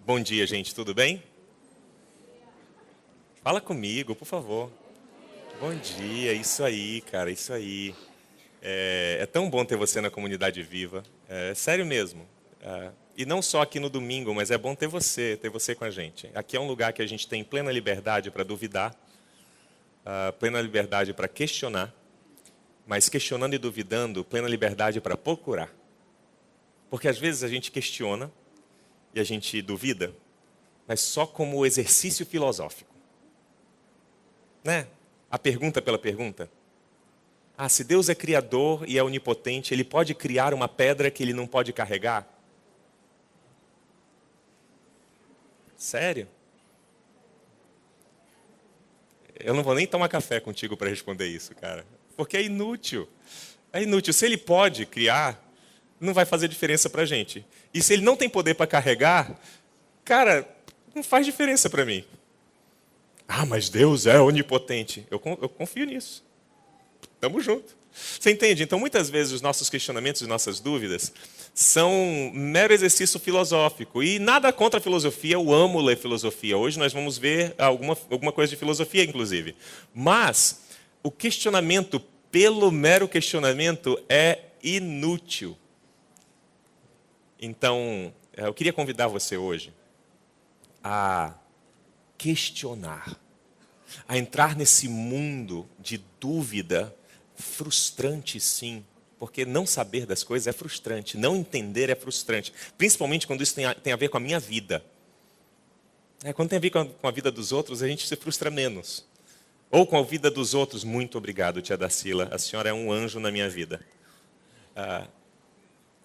Bom dia, gente, tudo bem? Fala comigo, por favor. Bom dia, isso aí, cara, isso aí. É tão bom ter você na comunidade viva, é sério mesmo. E não só aqui no domingo, mas é bom ter você com a gente. Aqui é um lugar que a gente tem plena liberdade para duvidar, plena liberdade para questionar, mas questionando e duvidando, plena liberdade para procurar. Porque às vezes a gente questiona e a gente duvida, mas só como exercício filosófico. Né? A pergunta pela pergunta. Se Deus é criador e é onipotente, Ele pode criar uma pedra que Ele não pode carregar? Sério? Eu não vou nem tomar café contigo para responder isso, cara. Porque é inútil. É inútil. Se Ele pode criar, não vai fazer diferença para a gente. E se Ele não tem poder para carregar, cara, não faz diferença para mim. Mas Deus é onipotente. Eu confio nisso. Tamo junto. Você entende? Então, muitas vezes, os nossos questionamentos e nossas dúvidas são mero exercício filosófico. E nada contra a filosofia, eu amo ler filosofia. Hoje nós vamos ver alguma coisa de filosofia, inclusive. Mas o questionamento pelo mero questionamento é inútil. Então, eu queria convidar você hoje a questionar, a entrar nesse mundo de dúvida, frustrante sim, porque não saber das coisas é frustrante, não entender é frustrante, principalmente quando isso tem a ver com a minha vida. Quando tem a ver com a vida dos outros, a gente se frustra menos. Ou com a vida dos outros, muito obrigado, tia Dacila, a senhora é um anjo na minha vida.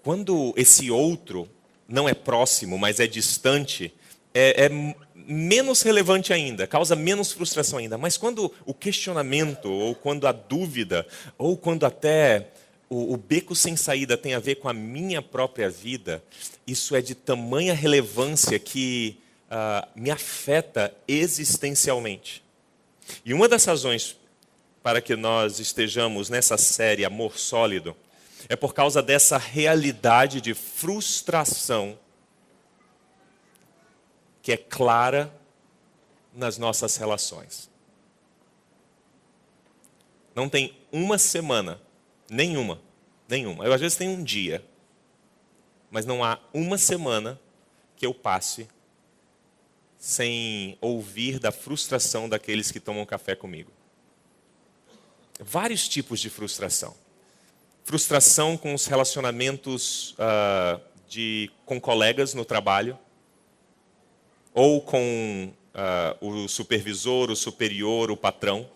Quando esse outro não é próximo, mas é distante, é menos relevante ainda, causa menos frustração ainda. Mas quando o questionamento, ou quando a dúvida, ou quando até o beco sem saída tem a ver com a minha própria vida, isso é de tamanha relevância que me afeta existencialmente. E uma das razões para que nós estejamos nessa série Amor Sólido é por causa dessa realidade de frustração que é clara nas nossas relações. Não tem uma semana, nenhuma. Eu às vezes tenho um dia, mas não há uma semana que eu passe sem ouvir da frustração daqueles que tomam café comigo. Vários tipos de frustração. Frustração com os relacionamentos com colegas no trabalho, ou com o supervisor, o superior, o patrão,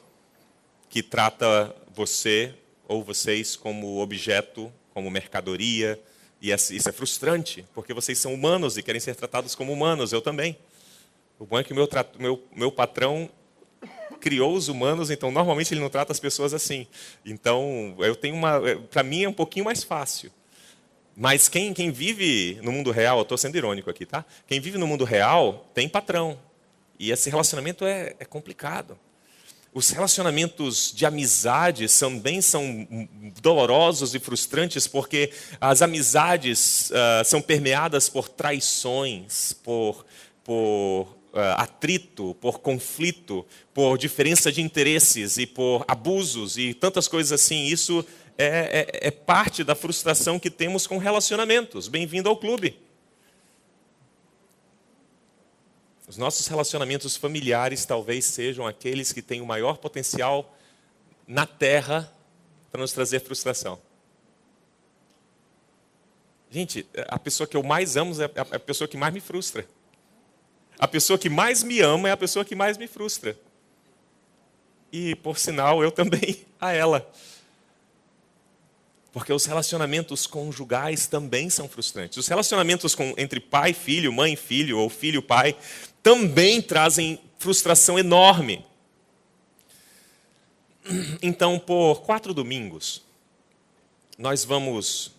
que trata você ou vocês como objeto, como mercadoria. E isso é frustrante, porque vocês são humanos e querem ser tratados como humanos, eu também. O bom é que meu patrão criou os humanos, então normalmente ele não trata as pessoas assim. Então, para mim é um pouquinho mais fácil. Mas quem vive no mundo real, eu estou sendo irônico aqui, tá? Quem vive no mundo real tem patrão. E esse relacionamento é complicado. Os relacionamentos de amizade também são dolorosos e frustrantes, porque as amizades são permeadas por traições, por atrito, por conflito, por diferença de interesses e por abusos e tantas coisas assim. Isso é parte da frustração que temos com relacionamentos. Bem-vindo ao clube. Os nossos relacionamentos familiares talvez sejam aqueles que têm o maior potencial na Terra para nos trazer frustração. Gente, a pessoa que eu mais amo é a pessoa que mais me frustra. A pessoa que mais me ama é a pessoa que mais me frustra. E, por sinal, eu também a ela. Porque os relacionamentos conjugais também são frustrantes. Os relacionamentos entre pai e filho, mãe e filho, ou filho e pai, também trazem frustração enorme. Então, por 4 domingos, nós vamos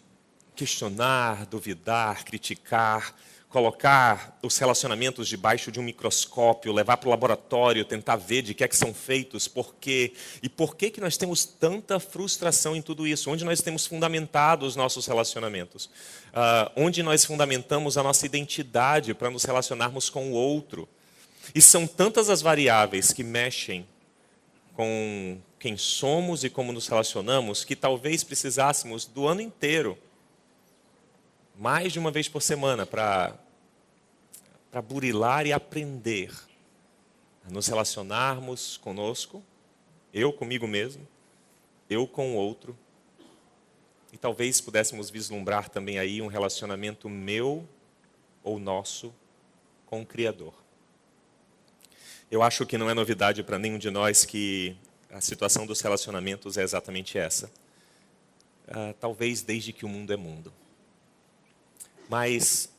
questionar, duvidar, criticar, colocar os relacionamentos debaixo de um microscópio, levar para o laboratório, tentar ver de que é que são feitos, por quê. E por que nós temos tanta frustração em tudo isso? Onde nós temos fundamentado os nossos relacionamentos? Onde nós fundamentamos a nossa identidade para nos relacionarmos com o outro? E são tantas as variáveis que mexem com quem somos e como nos relacionamos, que talvez precisássemos do ano inteiro, mais de uma vez por semana, para burilar e aprender a nos relacionarmos conosco, eu comigo mesmo, eu com o outro, e talvez pudéssemos vislumbrar também aí um relacionamento meu ou nosso com o Criador. Eu acho que não é novidade para nenhum de nós que a situação dos relacionamentos é exatamente essa. Talvez desde que o mundo é mundo. Mas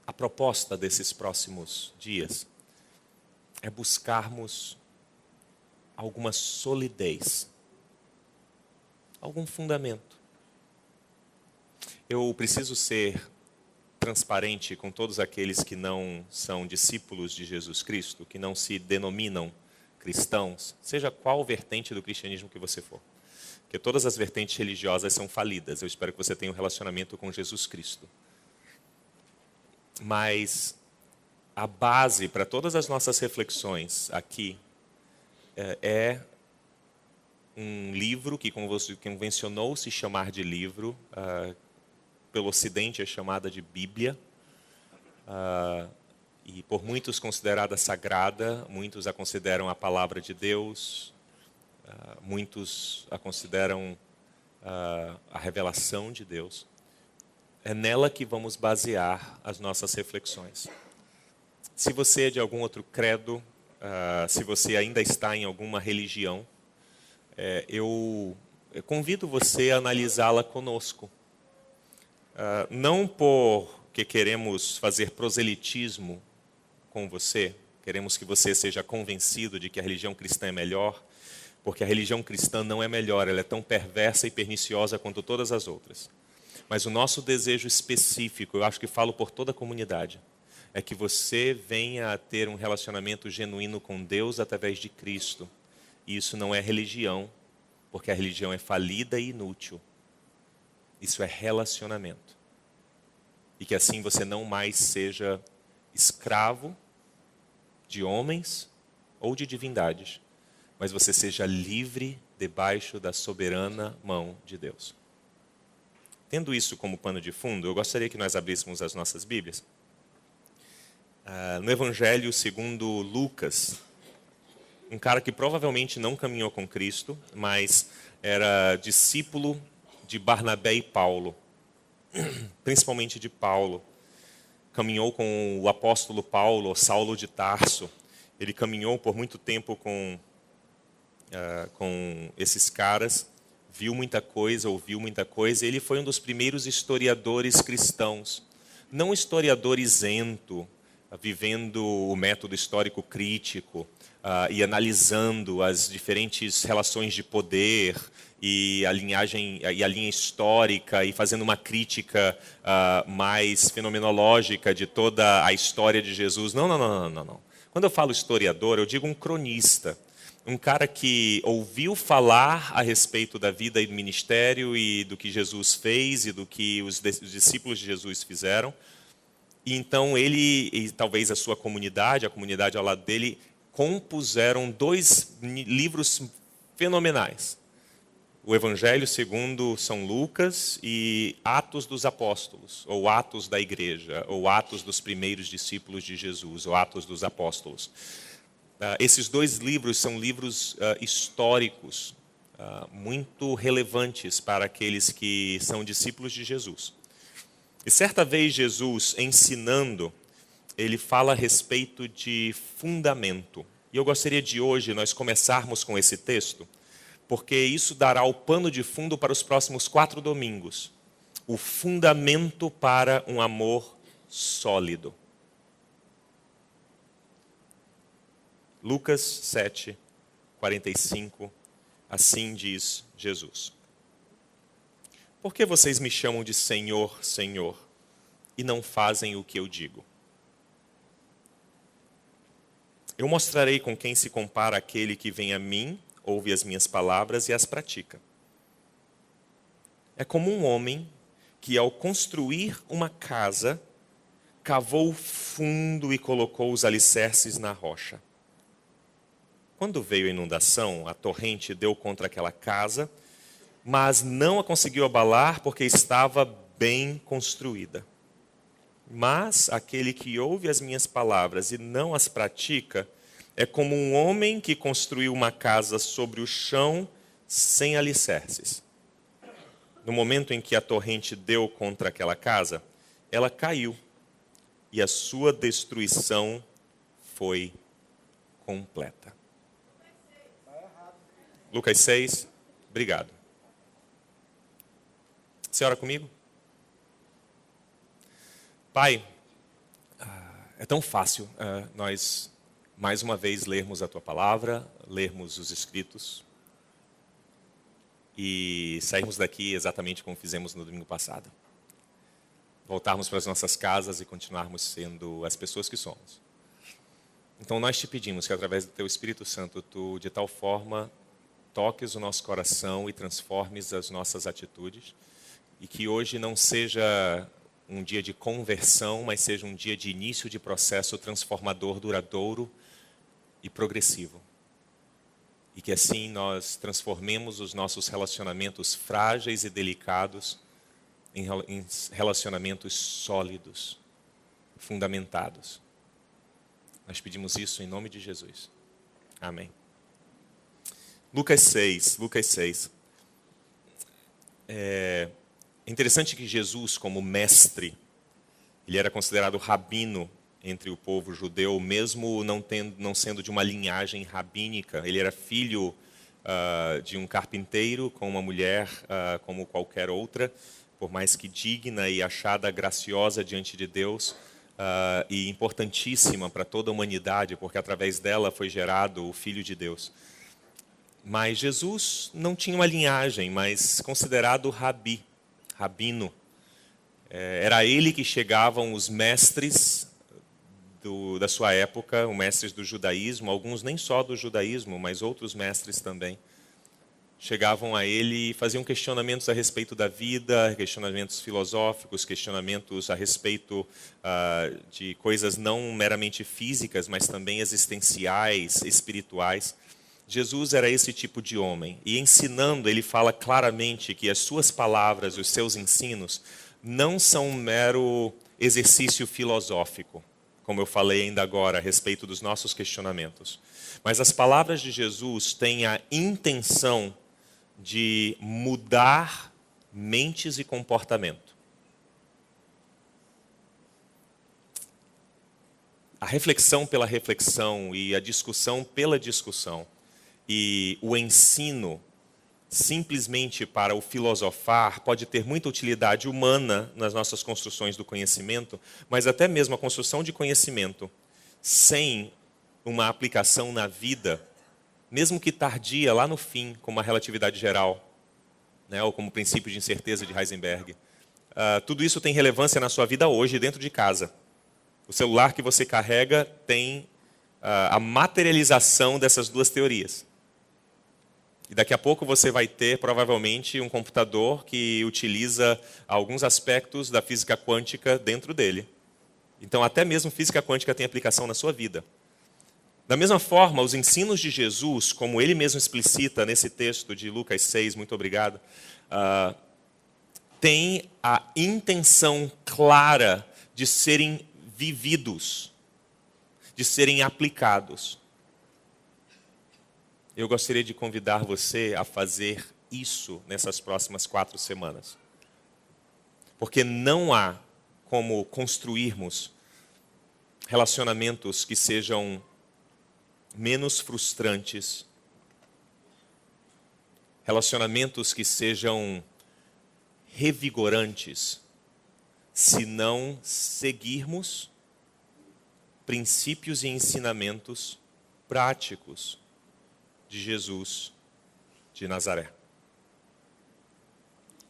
a proposta desses próximos dias é buscarmos alguma solidez, algum fundamento. Eu preciso ser transparente com todos aqueles que não são discípulos de Jesus Cristo, que não se denominam cristãos, seja qual vertente do cristianismo que você for. Porque todas as vertentes religiosas são falidas. Eu espero que você tenha um relacionamento com Jesus Cristo. Mas a base para todas as nossas reflexões aqui é um livro que convencionou se chamar de livro, pelo Ocidente é chamada de Bíblia, e por muitos considerada sagrada, muitos a consideram a palavra de Deus, muitos a consideram a revelação de Deus. É nela que vamos basear as nossas reflexões. Se você é de algum outro credo, se você ainda está em alguma religião, eu convido você a analisá-la conosco. Não porque queremos fazer proselitismo com você, queremos que você seja convencido de que a religião cristã é melhor, porque a religião cristã não é melhor, ela é tão perversa e perniciosa quanto todas as outras. Mas o nosso desejo específico, eu acho que falo por toda a comunidade, é que você venha a ter um relacionamento genuíno com Deus através de Cristo. E isso não é religião, porque a religião é falida e inútil. Isso é relacionamento. E que assim você não mais seja escravo de homens ou de divindades, mas você seja livre debaixo da soberana mão de Deus. Tendo isso como pano de fundo, eu gostaria que nós abríssemos as nossas Bíblias. No Evangelho segundo Lucas, um cara que provavelmente não caminhou com Cristo, mas era discípulo de Barnabé e Paulo, principalmente de Paulo. Caminhou com o apóstolo Paulo, Saulo de Tarso. Ele caminhou por muito tempo com esses caras, viu muita coisa, ouviu muita coisa. Ele foi um dos primeiros historiadores cristãos. Não historiador isento, vivendo o método histórico crítico e analisando as diferentes relações de poder e a linhagem e a linha histórica e fazendo uma crítica mais fenomenológica de toda a história de Jesus. Não. Quando eu falo historiador, eu digo um cronista, um cara que ouviu falar a respeito da vida e do ministério e do que Jesus fez e do que os discípulos de Jesus fizeram. E então ele e talvez a sua comunidade, a comunidade ao lado dele, compuseram 2 livros fenomenais. O Evangelho segundo São Lucas e Atos dos Apóstolos, ou Atos da Igreja, ou Atos dos primeiros discípulos de Jesus, ou Atos dos Apóstolos. Esses 2 livros são livros históricos, muito relevantes para aqueles que são discípulos de Jesus. E certa vez Jesus, ensinando, ele fala a respeito de fundamento. E eu gostaria de hoje nós começarmos com esse texto, porque isso dará o pano de fundo para os próximos 4 domingos. O fundamento para um amor sólido. Lucas 7, 45, assim diz Jesus. por que vocês me chamam de Senhor, Senhor, e não fazem o que eu digo? Eu mostrarei com quem se compara aquele que vem a mim, ouve as minhas palavras e as pratica. É como um homem que, ao construir uma casa, cavou fundo e colocou os alicerces na rocha. Quando veio a inundação, a torrente deu contra aquela casa, mas não a conseguiu abalar porque estava bem construída. Mas aquele que ouve as minhas palavras e não as pratica é como um homem que construiu uma casa sobre o chão sem alicerces. No momento em que a torrente deu contra aquela casa, ela caiu e a sua destruição foi completa. Lucas 6, obrigado. Você ora comigo? Pai, é tão fácil nós, mais uma vez, lermos a Tua Palavra, lermos os Escritos e sairmos daqui exatamente como fizemos no domingo passado. Voltarmos para as nossas casas e continuarmos sendo as pessoas que somos. Então nós te pedimos que através do Teu Espírito Santo, Tu de tal forma toques o nosso coração e transformes as nossas atitudes e que hoje não seja um dia de conversão, mas seja um dia de início de processo transformador, duradouro e progressivo. E que assim nós transformemos os nossos relacionamentos frágeis e delicados em relacionamentos sólidos, fundamentados. Nós pedimos isso em nome de Jesus. Amém. Lucas 6. É interessante que Jesus, como mestre, ele era considerado rabino entre o povo judeu, mesmo não sendo de uma linhagem rabínica. Ele era filho de um carpinteiro com uma mulher como qualquer outra, por mais que digna e achada graciosa diante de Deus, e importantíssima para toda a humanidade, porque através dela foi gerado o Filho de Deus. Mas Jesus não tinha uma linhagem, mas considerado rabino. Era a ele que chegavam os mestres da sua época, os mestres do judaísmo, alguns nem só do judaísmo, mas outros mestres também. Chegavam a ele e faziam questionamentos a respeito da vida, questionamentos filosóficos, questionamentos a respeito de coisas não meramente físicas, mas também existenciais, espirituais. Jesus era esse tipo de homem, e ensinando, ele fala claramente que as suas palavras, os seus ensinos, não são um mero exercício filosófico, como eu falei ainda agora a respeito dos nossos questionamentos. Mas as palavras de Jesus têm a intenção de mudar mentes e comportamento. A reflexão pela reflexão e a discussão pela discussão e o ensino simplesmente para o filosofar pode ter muita utilidade humana nas nossas construções do conhecimento, mas até mesmo a construção de conhecimento sem uma aplicação na vida, mesmo que tardia lá no fim, como a relatividade geral, né, ou como o princípio de incerteza de Heisenberg, tudo isso tem relevância na sua vida hoje, dentro de casa. O celular que você carrega tem a materialização dessas duas teorias. E daqui a pouco você vai ter, provavelmente, um computador que utiliza alguns aspectos da física quântica dentro dele. Então, até mesmo física quântica tem aplicação na sua vida. Da mesma forma, os ensinos de Jesus, como ele mesmo explicita nesse texto de Lucas 6, muito obrigado, têm a intenção clara de serem vividos, de serem aplicados. Eu gostaria de convidar você a fazer isso nessas próximas 4 semanas. Porque não há como construirmos relacionamentos que sejam menos frustrantes, relacionamentos que sejam revigorantes, se não seguirmos princípios e ensinamentos práticos de Jesus de Nazaré.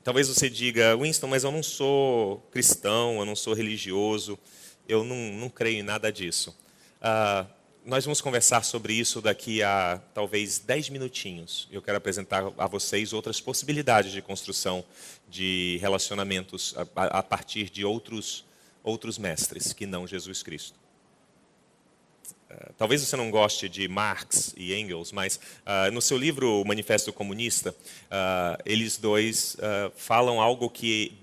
Talvez você diga, Winston, mas eu não sou cristão, eu não sou religioso, eu não creio em nada disso. Nós vamos conversar sobre isso daqui a talvez 10 minutinhos. Eu quero apresentar a vocês outras possibilidades de construção de relacionamentos a partir de outros mestres que não Jesus Cristo. Talvez você não goste de Marx e Engels, mas no seu livro O Manifesto Comunista, eles dois falam algo que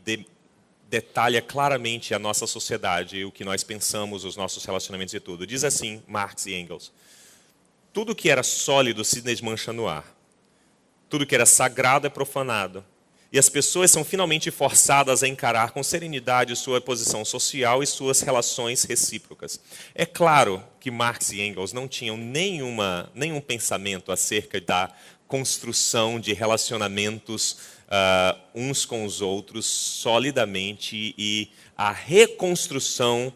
detalha claramente a nossa sociedade, o que nós pensamos, os nossos relacionamentos e tudo. Diz assim, Marx e Engels: tudo que era sólido se desmancha no ar. Tudo que era sagrado é profanado. E as pessoas são finalmente forçadas a encarar com serenidade sua posição social e suas relações recíprocas. É claro que Marx e Engels não tinham nenhum pensamento acerca da construção de relacionamentos uns com os outros solidamente e a reconstrução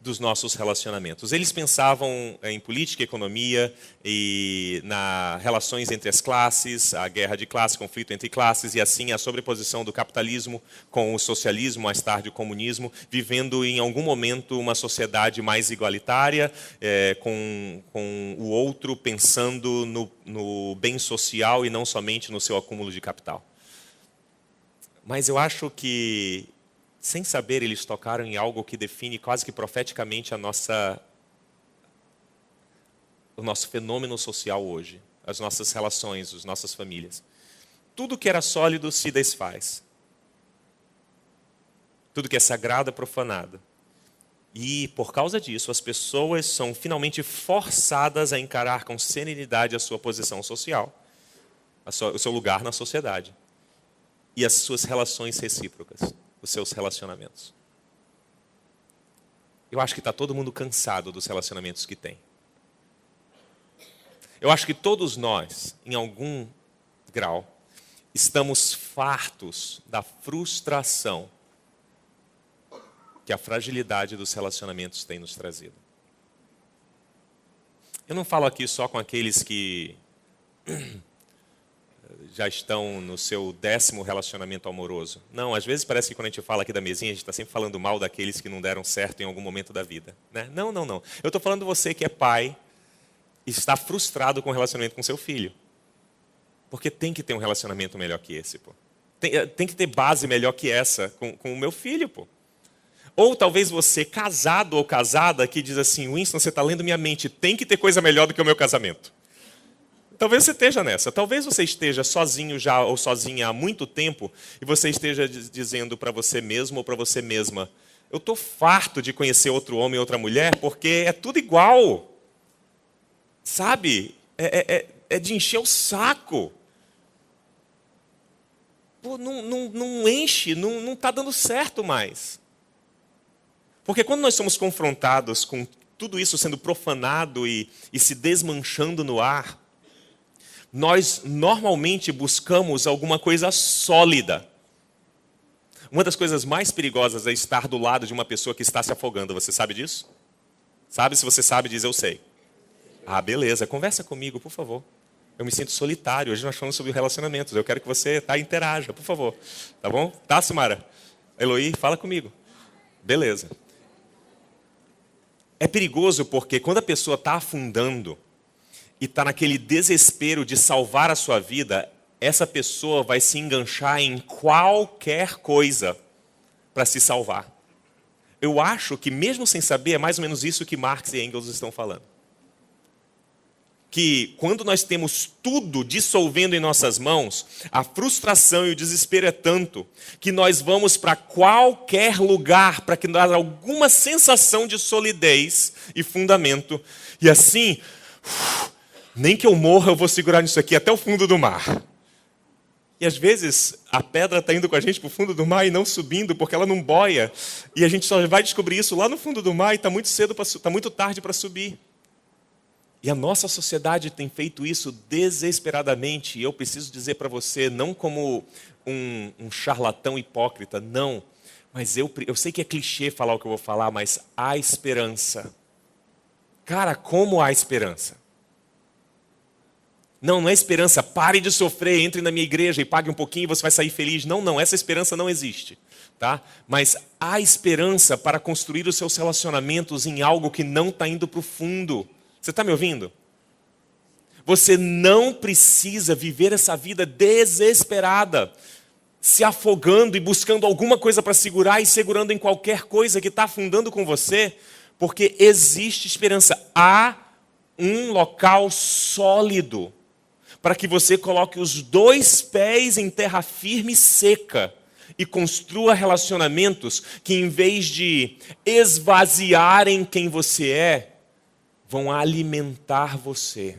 dos nossos relacionamentos. Eles pensavam em política, economia e nas relações entre as classes, a guerra de classe, conflito entre classes e assim a sobreposição do capitalismo com o socialismo, mais tarde o comunismo, vivendo em algum momento uma sociedade mais igualitária, com o outro pensando no bem social e não somente no seu acúmulo de capital. Mas eu acho que sem saber, eles tocaram em algo que define quase que profeticamente o nosso fenômeno social hoje, as nossas relações, as nossas famílias. Tudo que era sólido se desfaz. Tudo que é sagrado é profanado. E, por causa disso, as pessoas são finalmente forçadas a encarar com serenidade a sua posição social, o seu lugar na sociedade e as suas relações recíprocas, os seus relacionamentos. Eu acho que está todo mundo cansado dos relacionamentos que tem. Eu acho que todos nós, em algum grau, estamos fartos da frustração que a fragilidade dos relacionamentos tem nos trazido. Eu não falo aqui só com aqueles que já estão no seu 10º relacionamento amoroso. Não, às vezes parece que quando a gente fala aqui da mesinha, a gente está sempre falando mal daqueles que não deram certo em algum momento da vida. Né? Não. Eu estou falando de você que é pai e está frustrado com o relacionamento com seu filho. Porque tem que ter um relacionamento melhor que esse. Pô. Tem que ter base melhor que essa com o meu filho. Pô. Ou talvez você, casado ou casada, que diz assim, Winston, você está lendo minha mente, tem que ter coisa melhor do que o meu casamento. Talvez você esteja nessa. Talvez você esteja sozinho já ou sozinha há muito tempo e você esteja dizendo para você mesmo ou para você mesma, eu estou farto de conhecer outro homem e outra mulher porque é tudo igual. Sabe? É de encher o saco. Pô, não enche, não está dando certo mais. Porque quando nós somos confrontados com tudo isso sendo profanado e se desmanchando no ar, nós normalmente buscamos alguma coisa sólida. Uma das coisas mais perigosas é estar do lado de uma pessoa que está se afogando. Você sabe disso? Sabe? Se você sabe, diz eu sei. Ah, beleza. Conversa comigo, por favor. Eu me sinto solitário. Hoje nós falamos sobre relacionamentos. Eu quero que você interaja, por favor. Tá bom? Tá, Simara? Eloí, fala comigo. Beleza. É perigoso porque quando a pessoa está afundando, e está naquele desespero de salvar a sua vida, essa pessoa vai se enganchar em qualquer coisa para se salvar. Eu acho que, mesmo sem saber, é mais ou menos isso que Marx e Engels estão falando. Que quando nós temos tudo dissolvendo em nossas mãos, a frustração e o desespero é tanto que nós vamos para qualquer lugar para que nos dê alguma sensação de solidez e fundamento. E assim, nem que eu morra, eu vou segurar nisso aqui até o fundo do mar. E às vezes a pedra está indo com a gente para o fundo do mar e não subindo porque ela não boia. E a gente só vai descobrir isso lá no fundo do mar e está muito tarde para subir. E a nossa sociedade tem feito isso desesperadamente. E eu preciso dizer para você, não como um charlatão hipócrita, não. Mas eu sei que é clichê falar o que eu vou falar, mas há esperança. Cara, como há esperança? Não, não é esperança, pare de sofrer, entre na minha igreja e pague um pouquinho e você vai sair feliz. Não, não, essa esperança não existe. Tá? Mas há esperança para construir os seus relacionamentos em algo que não está indo para o fundo. Você está me ouvindo? Você não precisa viver essa vida desesperada, se afogando e buscando alguma coisa para segurar e segurando em qualquer coisa que está afundando com você, porque existe esperança. Há um local sólido para que você coloque os 2 pés em terra firme e seca e construa relacionamentos que, em vez de esvaziarem quem você é, vão alimentar você.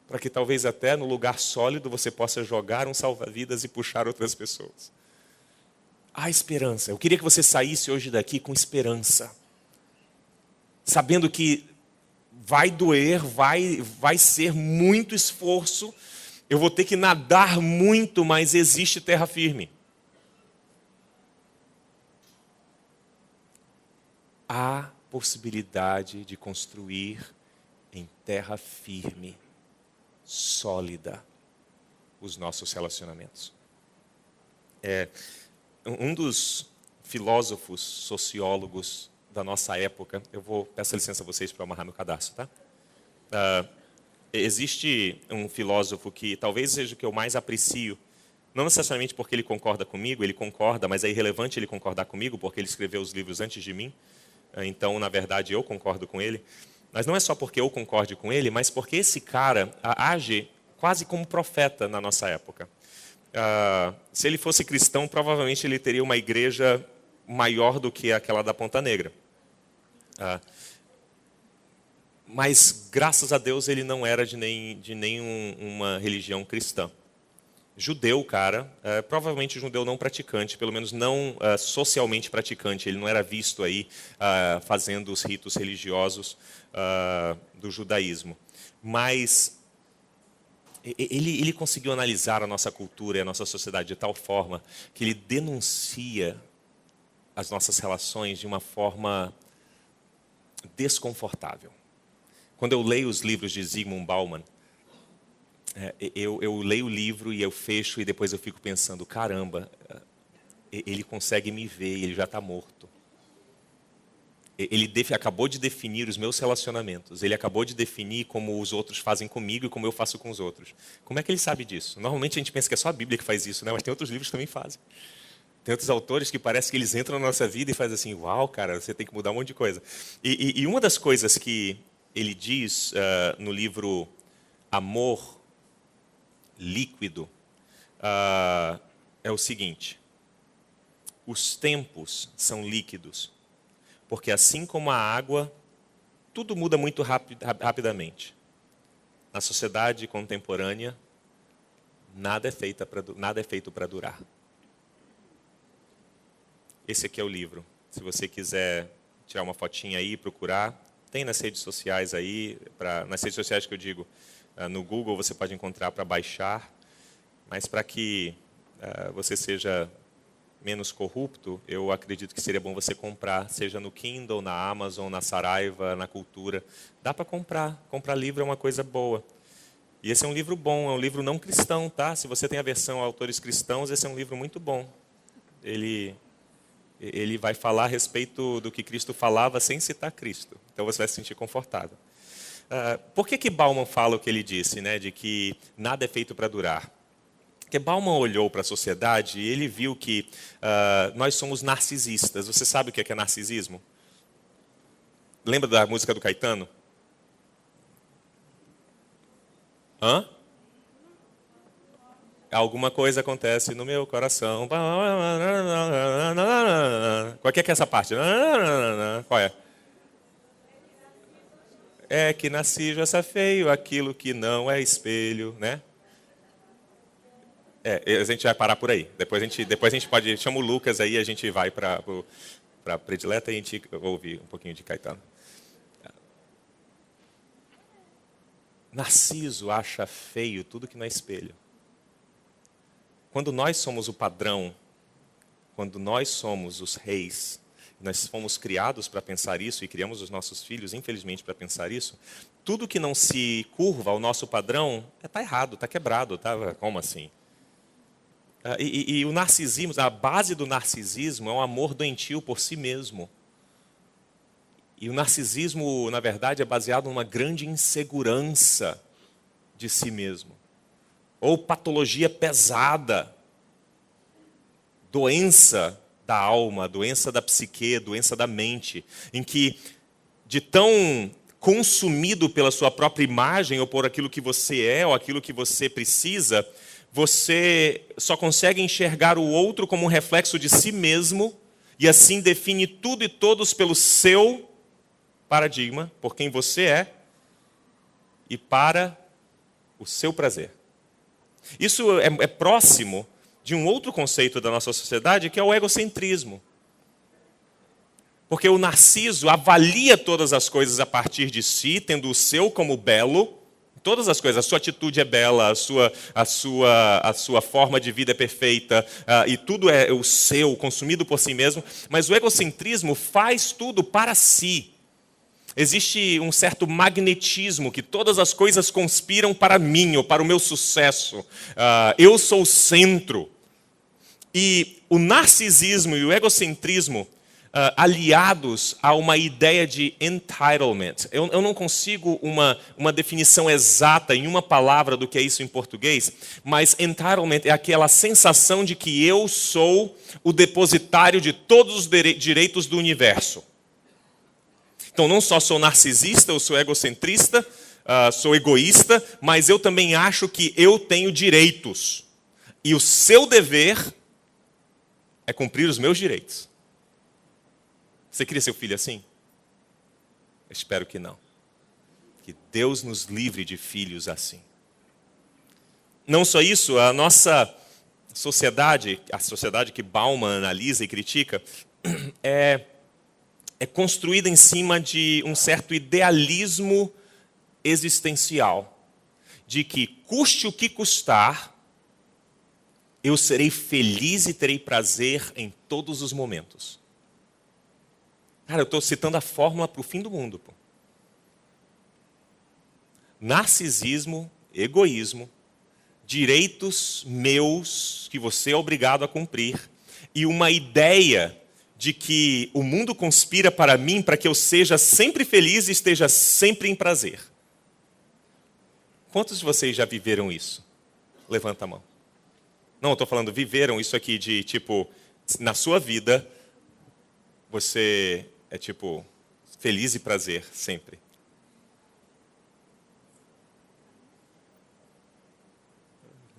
Para que talvez até no lugar sólido você possa jogar um salva-vidas e puxar outras pessoas. Há esperança. Eu queria que você saísse hoje daqui com esperança. Sabendo que vai doer, vai ser muito esforço. Eu vou ter que nadar muito, mas existe terra firme. Há possibilidade de construir em terra firme, sólida, os nossos relacionamentos. Um dos filósofos, sociólogos da nossa época, peço licença a vocês para amarrar meu cadastro, tá? Existe um filósofo que talvez seja o que eu mais aprecio, não necessariamente porque ele concorda comigo, ele concorda, mas é irrelevante ele concordar comigo, porque ele escreveu os livros antes de mim, então, na verdade, eu concordo com ele. Mas não é só porque eu concorde com ele, mas porque esse cara age quase como profeta na nossa época. Se ele fosse cristão, provavelmente ele teria uma igreja maior do que aquela da Ponta Negra. Mas, graças a Deus, ele não era de nenhuma religião cristã. Judeu, cara, provavelmente judeu não praticante, pelo menos não socialmente praticante. Ele não era visto aí fazendo os ritos religiosos do judaísmo. Mas ele conseguiu analisar a nossa cultura e a nossa sociedade de tal forma que ele denuncia as nossas relações de uma forma desconfortável. Quando eu leio os livros de Zygmunt Bauman, eu leio o livro e eu fecho e depois eu fico pensando, caramba, ele consegue me ver e ele já está morto. Ele acabou de definir os meus relacionamentos, ele acabou de definir como os outros fazem comigo e como eu faço com os outros. Como é que ele sabe disso? Normalmente a gente pensa que é só a Bíblia que faz isso, né? Mas tem outros livros que também fazem. Tem outros autores que parece que eles entram na nossa vida e fazem assim, uau, cara, você tem que mudar um monte de coisa. E uma das coisas que ele diz no livro Amor Líquido é o seguinte: os tempos são líquidos, porque assim como a água, tudo muda muito rapidamente. Na sociedade contemporânea, nada é feito para durar. Esse aqui é o livro. Se você quiser tirar uma fotinha aí e procurar, tem nas redes sociais aí, nas redes sociais que eu digo, no Google você pode encontrar para baixar, mas para que você seja menos corrupto, eu acredito que seria bom você comprar, seja no Kindle, na Amazon, na Saraiva, na Cultura. Dá para comprar. Comprar livro é uma coisa boa. E esse é um livro bom, é um livro não cristão, tá? Se você tem aversão a autores cristãos, esse é um livro muito bom. Ele vai falar a respeito do que Cristo falava sem citar Cristo. Então você vai se sentir confortável. Por que Bauman fala o que ele disse, né, de que nada é feito para durar? Porque Bauman olhou para a sociedade e ele viu que nós somos narcisistas. Você sabe o que é narcisismo? Lembra da música do Caetano? Hã? Alguma coisa acontece no meu coração. Qual que é essa parte? Qual é? É que nasci já está feio, aquilo que não é espelho, né? A gente vai parar por aí. Depois a gente pode... Chama o Lucas aí, a gente vai para a predileta e a gente ouve um pouquinho de Caetano. Narciso acha feio tudo que não é espelho. Quando nós somos o padrão, quando nós somos os reis, nós fomos criados para pensar isso e criamos os nossos filhos, infelizmente, para pensar isso. Tudo que não se curva ao nosso padrão está errado, está quebrado. Tá? Como assim? E o narcisismo, a base do narcisismo é um amor doentio por si mesmo. E o narcisismo, na verdade, é baseado numa grande insegurança de si mesmo. Ou patologia pesada, doença da alma, doença da psique, doença da mente, em que, de tão consumido pela sua própria imagem, ou por aquilo que você é, ou aquilo que você precisa, você só consegue enxergar o outro como um reflexo de si mesmo, e assim define tudo e todos pelo seu paradigma, por quem você é, e para o seu prazer. Isso é próximo de um outro conceito da nossa sociedade, que é o egocentrismo. Porque o narciso avalia todas as coisas a partir de si, tendo o seu como belo, todas as coisas, a sua atitude é bela, a sua forma de vida é perfeita, e tudo é o seu, consumido por si mesmo, mas o egocentrismo faz tudo para si. Existe um certo magnetismo, que todas as coisas conspiram para mim, ou para o meu sucesso. Eu sou o centro. E o narcisismo e o egocentrismo, aliados a uma ideia de entitlement. Eu não consigo uma definição exata em uma palavra do que é isso em português, mas entitlement é aquela sensação de que eu sou o depositário de todos os direitos do universo. Então, não só sou narcisista, eu sou egocentrista, sou egoísta, mas eu também acho que eu tenho direitos. E o seu dever é cumprir os meus direitos. Você queria seu filho assim? Eu espero que não. Que Deus nos livre de filhos assim. Não só isso, a nossa sociedade, a sociedade que Bauman analisa e critica, é construída em cima de um certo idealismo existencial, de que custe o que custar, eu serei feliz e terei prazer em todos os momentos. Cara, eu estou citando a fórmula para o fim do mundo. Pô. Narcisismo, egoísmo, direitos meus que você é obrigado a cumprir, e uma ideia de que o mundo conspira para mim para que eu seja sempre feliz e esteja sempre em prazer. Quantos de vocês já viveram isso? Levanta a mão. Não, eu estou falando, viveram isso aqui de, tipo, na sua vida, você é, tipo, feliz e prazer sempre.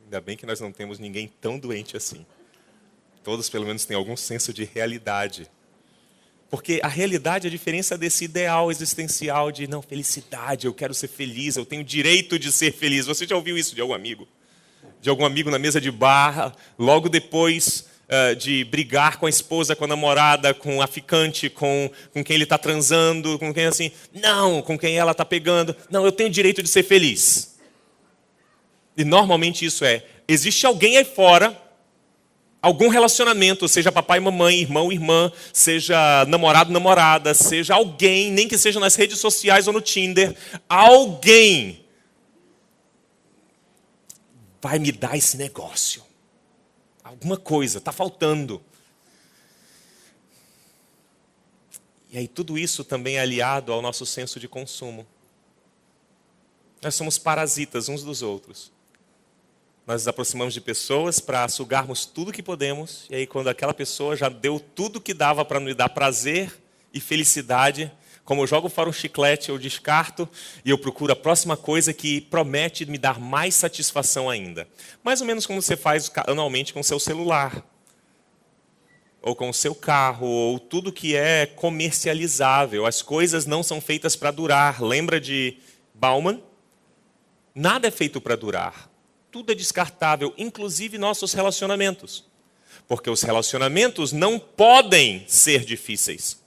Ainda bem que nós não temos ninguém tão doente assim. Todos, pelo menos, têm algum senso de realidade. Porque a realidade é a diferença desse ideal existencial de, não, felicidade, eu quero ser feliz, eu tenho direito de ser feliz. Você já ouviu isso de algum amigo? De algum amigo na mesa de bar, logo depois de brigar com a esposa, com a namorada, com a ficante, com quem ele está transando, com quem assim, não, com quem ela está pegando. Não, eu tenho direito de ser feliz. E normalmente isso existe alguém aí fora, algum relacionamento, seja papai, mamãe, irmão, irmã, seja namorado, namorada, seja alguém, nem que seja nas redes sociais ou no Tinder, alguém vai me dar esse negócio. Alguma coisa, está faltando. E aí tudo isso também é aliado ao nosso senso de consumo. Nós somos parasitas uns dos outros. Nós nos aproximamos de pessoas para sugarmos tudo que podemos, e aí quando aquela pessoa já deu tudo que dava para me dar prazer e felicidade, como eu jogo fora um chiclete, eu descarto e eu procuro a próxima coisa que promete me dar mais satisfação ainda. Mais ou menos como você faz anualmente com o seu celular, ou com o seu carro, ou tudo que é comercializável. As coisas não são feitas para durar. Lembra de Bauman? Nada é feito para durar. Tudo é descartável, inclusive nossos relacionamentos. Porque os relacionamentos não podem ser difíceis.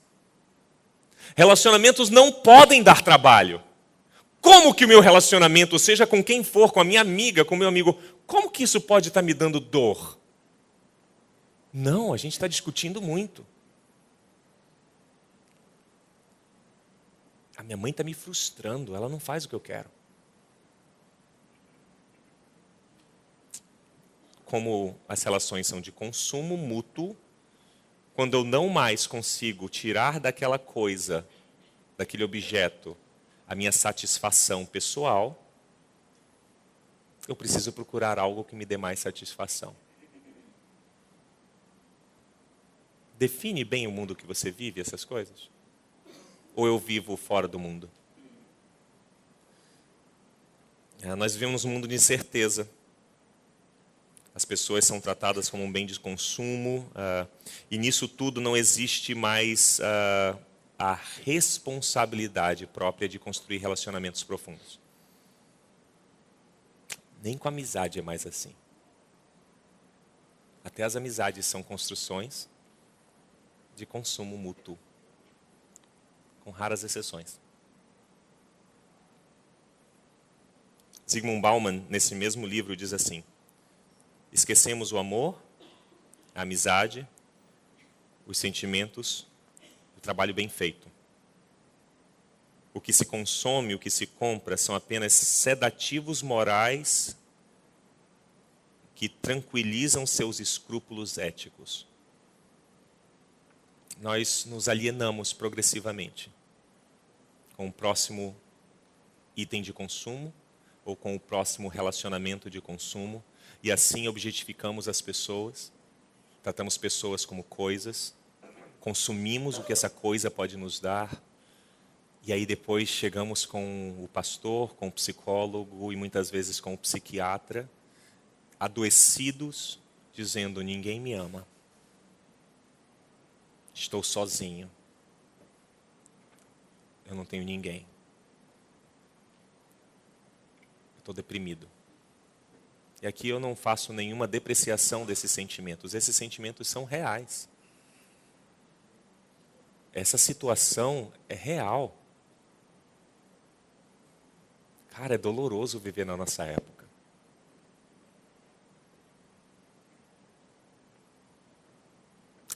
Relacionamentos não podem dar trabalho. Como que o meu relacionamento, seja com quem for, com a minha amiga, com o meu amigo, como que isso pode estar me dando dor? Não, a gente está discutindo muito. A minha mãe está me frustrando, ela não faz o que eu quero. Como as relações são de consumo mútuo, quando eu não mais consigo tirar daquela coisa, daquele objeto, a minha satisfação pessoal, eu preciso procurar algo que me dê mais satisfação. Define bem o mundo que você vive, essas coisas? Ou eu vivo fora do mundo? Nós vivemos um mundo de incerteza. As pessoas são tratadas como um bem de consumo, e nisso tudo não existe mais a responsabilidade própria de construir relacionamentos profundos. Nem com a amizade é mais assim. Até as amizades são construções de consumo mútuo, com raras exceções. Zygmunt Bauman, nesse mesmo livro, diz assim: esquecemos o amor, a amizade, os sentimentos, o trabalho bem feito. O que se consome, o que se compra, são apenas sedativos morais que tranquilizam seus escrúpulos éticos. Nós nos alienamos progressivamente com o próximo item de consumo ou com o próximo relacionamento de consumo, e assim objetificamos as pessoas, tratamos pessoas como coisas, consumimos o que essa coisa pode nos dar, e aí depois chegamos com o pastor, com o psicólogo e muitas vezes com o psiquiatra, adoecidos, dizendo: ninguém me ama. Estou sozinho. Eu não tenho ninguém. Estou deprimido. E aqui eu não faço nenhuma depreciação desses sentimentos. Esses sentimentos são reais. Essa situação é real. Cara, é doloroso viver na nossa época.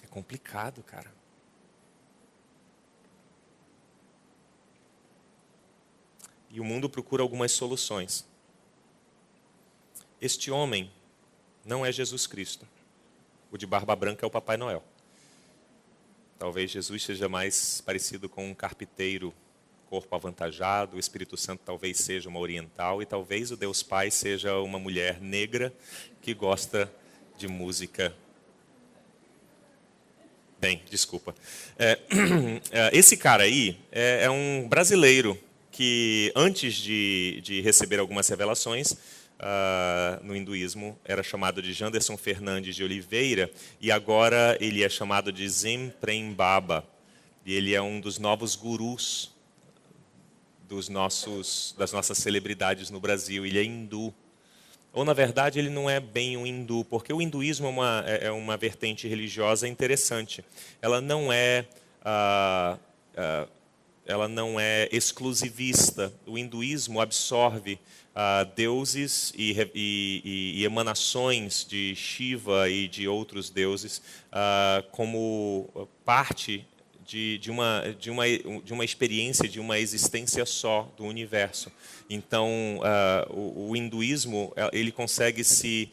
É complicado, cara. E o mundo procura algumas soluções. Este homem não é Jesus Cristo. O de barba branca é o Papai Noel. Talvez Jesus seja mais parecido com um carpinteiro, corpo avantajado. O Espírito Santo talvez seja uma oriental. E talvez o Deus Pai seja uma mulher negra que gosta de música. Bem, desculpa. Esse cara aí é um brasileiro que, antes de receber algumas revelações no hinduísmo, era chamado de Janderson Fernandes de Oliveira, e agora ele é chamado de Zen Prem Baba. E ele é um dos novos gurus das nossas celebridades no Brasil. Ele é hindu. Ou, na verdade, ele não é bem um hindu, porque o hinduísmo é uma vertente religiosa interessante. Ela não é exclusivista. O hinduísmo absorve deuses e emanações de Shiva e de outros deuses como parte de uma experiência, de uma existência só do universo. Então, o hinduísmo ele consegue se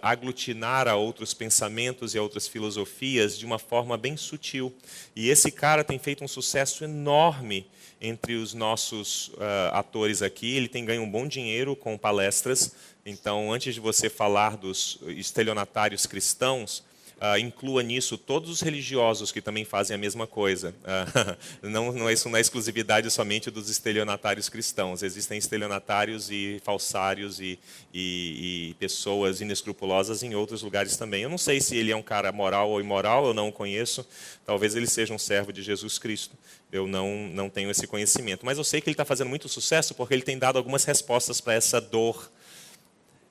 aglutinar a outros pensamentos e a outras filosofias de uma forma bem sutil. E esse cara tem feito um sucesso enorme entre os nossos atores aqui. Ele tem ganho um bom dinheiro com palestras. Então, antes de você falar dos estelionatários cristãos, inclua nisso todos os religiosos que também fazem a mesma coisa. Isso não é exclusividade somente dos estelionatários cristãos. Existem estelionatários e falsários e pessoas inescrupulosas em outros lugares também. Eu não sei se ele é um cara moral ou imoral, eu não o conheço. Talvez ele seja um servo de Jesus Cristo. Eu não tenho esse conhecimento. Mas eu sei que ele está fazendo muito sucesso porque ele tem dado algumas respostas para essa dor,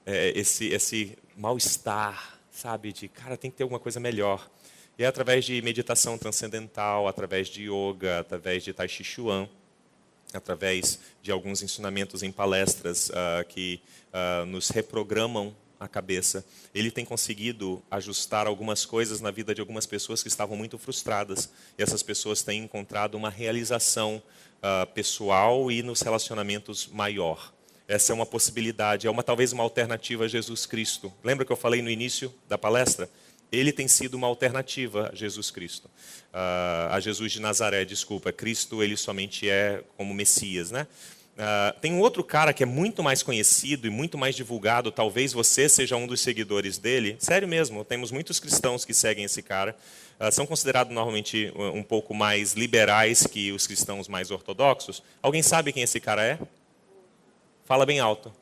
esse mal-estar, sabe, de, cara, tem que ter alguma coisa melhor. E é através de meditação transcendental, através de yoga, através de Tai Chi Chuan, através de alguns ensinamentos em palestras que nos reprogramam a cabeça. Ele tem conseguido ajustar algumas coisas na vida de algumas pessoas que estavam muito frustradas. E essas pessoas têm encontrado uma realização pessoal e nos relacionamentos maior. Essa é uma possibilidade, talvez uma alternativa a Jesus Cristo. Lembra que eu falei no início da palestra? Ele tem sido uma alternativa a Jesus Cristo. A Jesus de Nazaré, desculpa. Cristo, ele somente é como Messias, né? Tem um outro cara que é muito mais conhecido e muito mais divulgado, talvez você seja um dos seguidores dele. Sério mesmo, temos muitos cristãos que seguem esse cara. São considerados normalmente um pouco mais liberais que os cristãos mais ortodoxos. Alguém sabe quem esse cara é? Fala bem alto.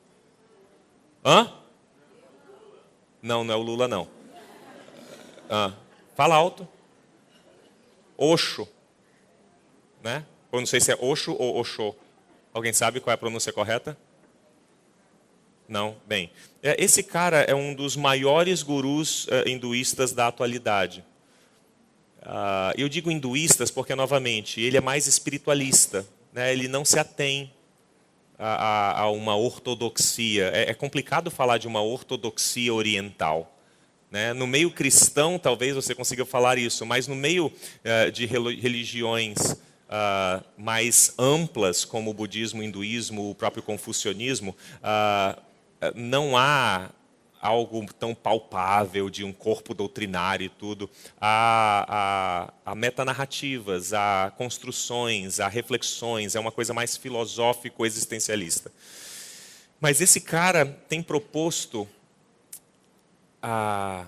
Hã? Não, não é o Lula, não. Fala alto. Osho. Né? Eu não sei se é Osho ou Osho. Alguém sabe qual é a pronúncia correta? Não? Bem. Esse cara é um dos maiores gurus hinduístas da atualidade. Eu digo hinduístas porque, novamente, ele é mais espiritualista. Né? Ele não se atém a uma ortodoxia. É complicado falar de uma ortodoxia oriental. Né? No meio cristão, talvez você consiga falar isso, mas no meio de religiões mais amplas, como o budismo, o hinduísmo, o próprio confucionismo, não há algo tão palpável de um corpo doutrinário e tudo. Há metanarrativas, há construções, há reflexões, é uma coisa mais filosófico-existencialista. Mas esse cara tem proposto a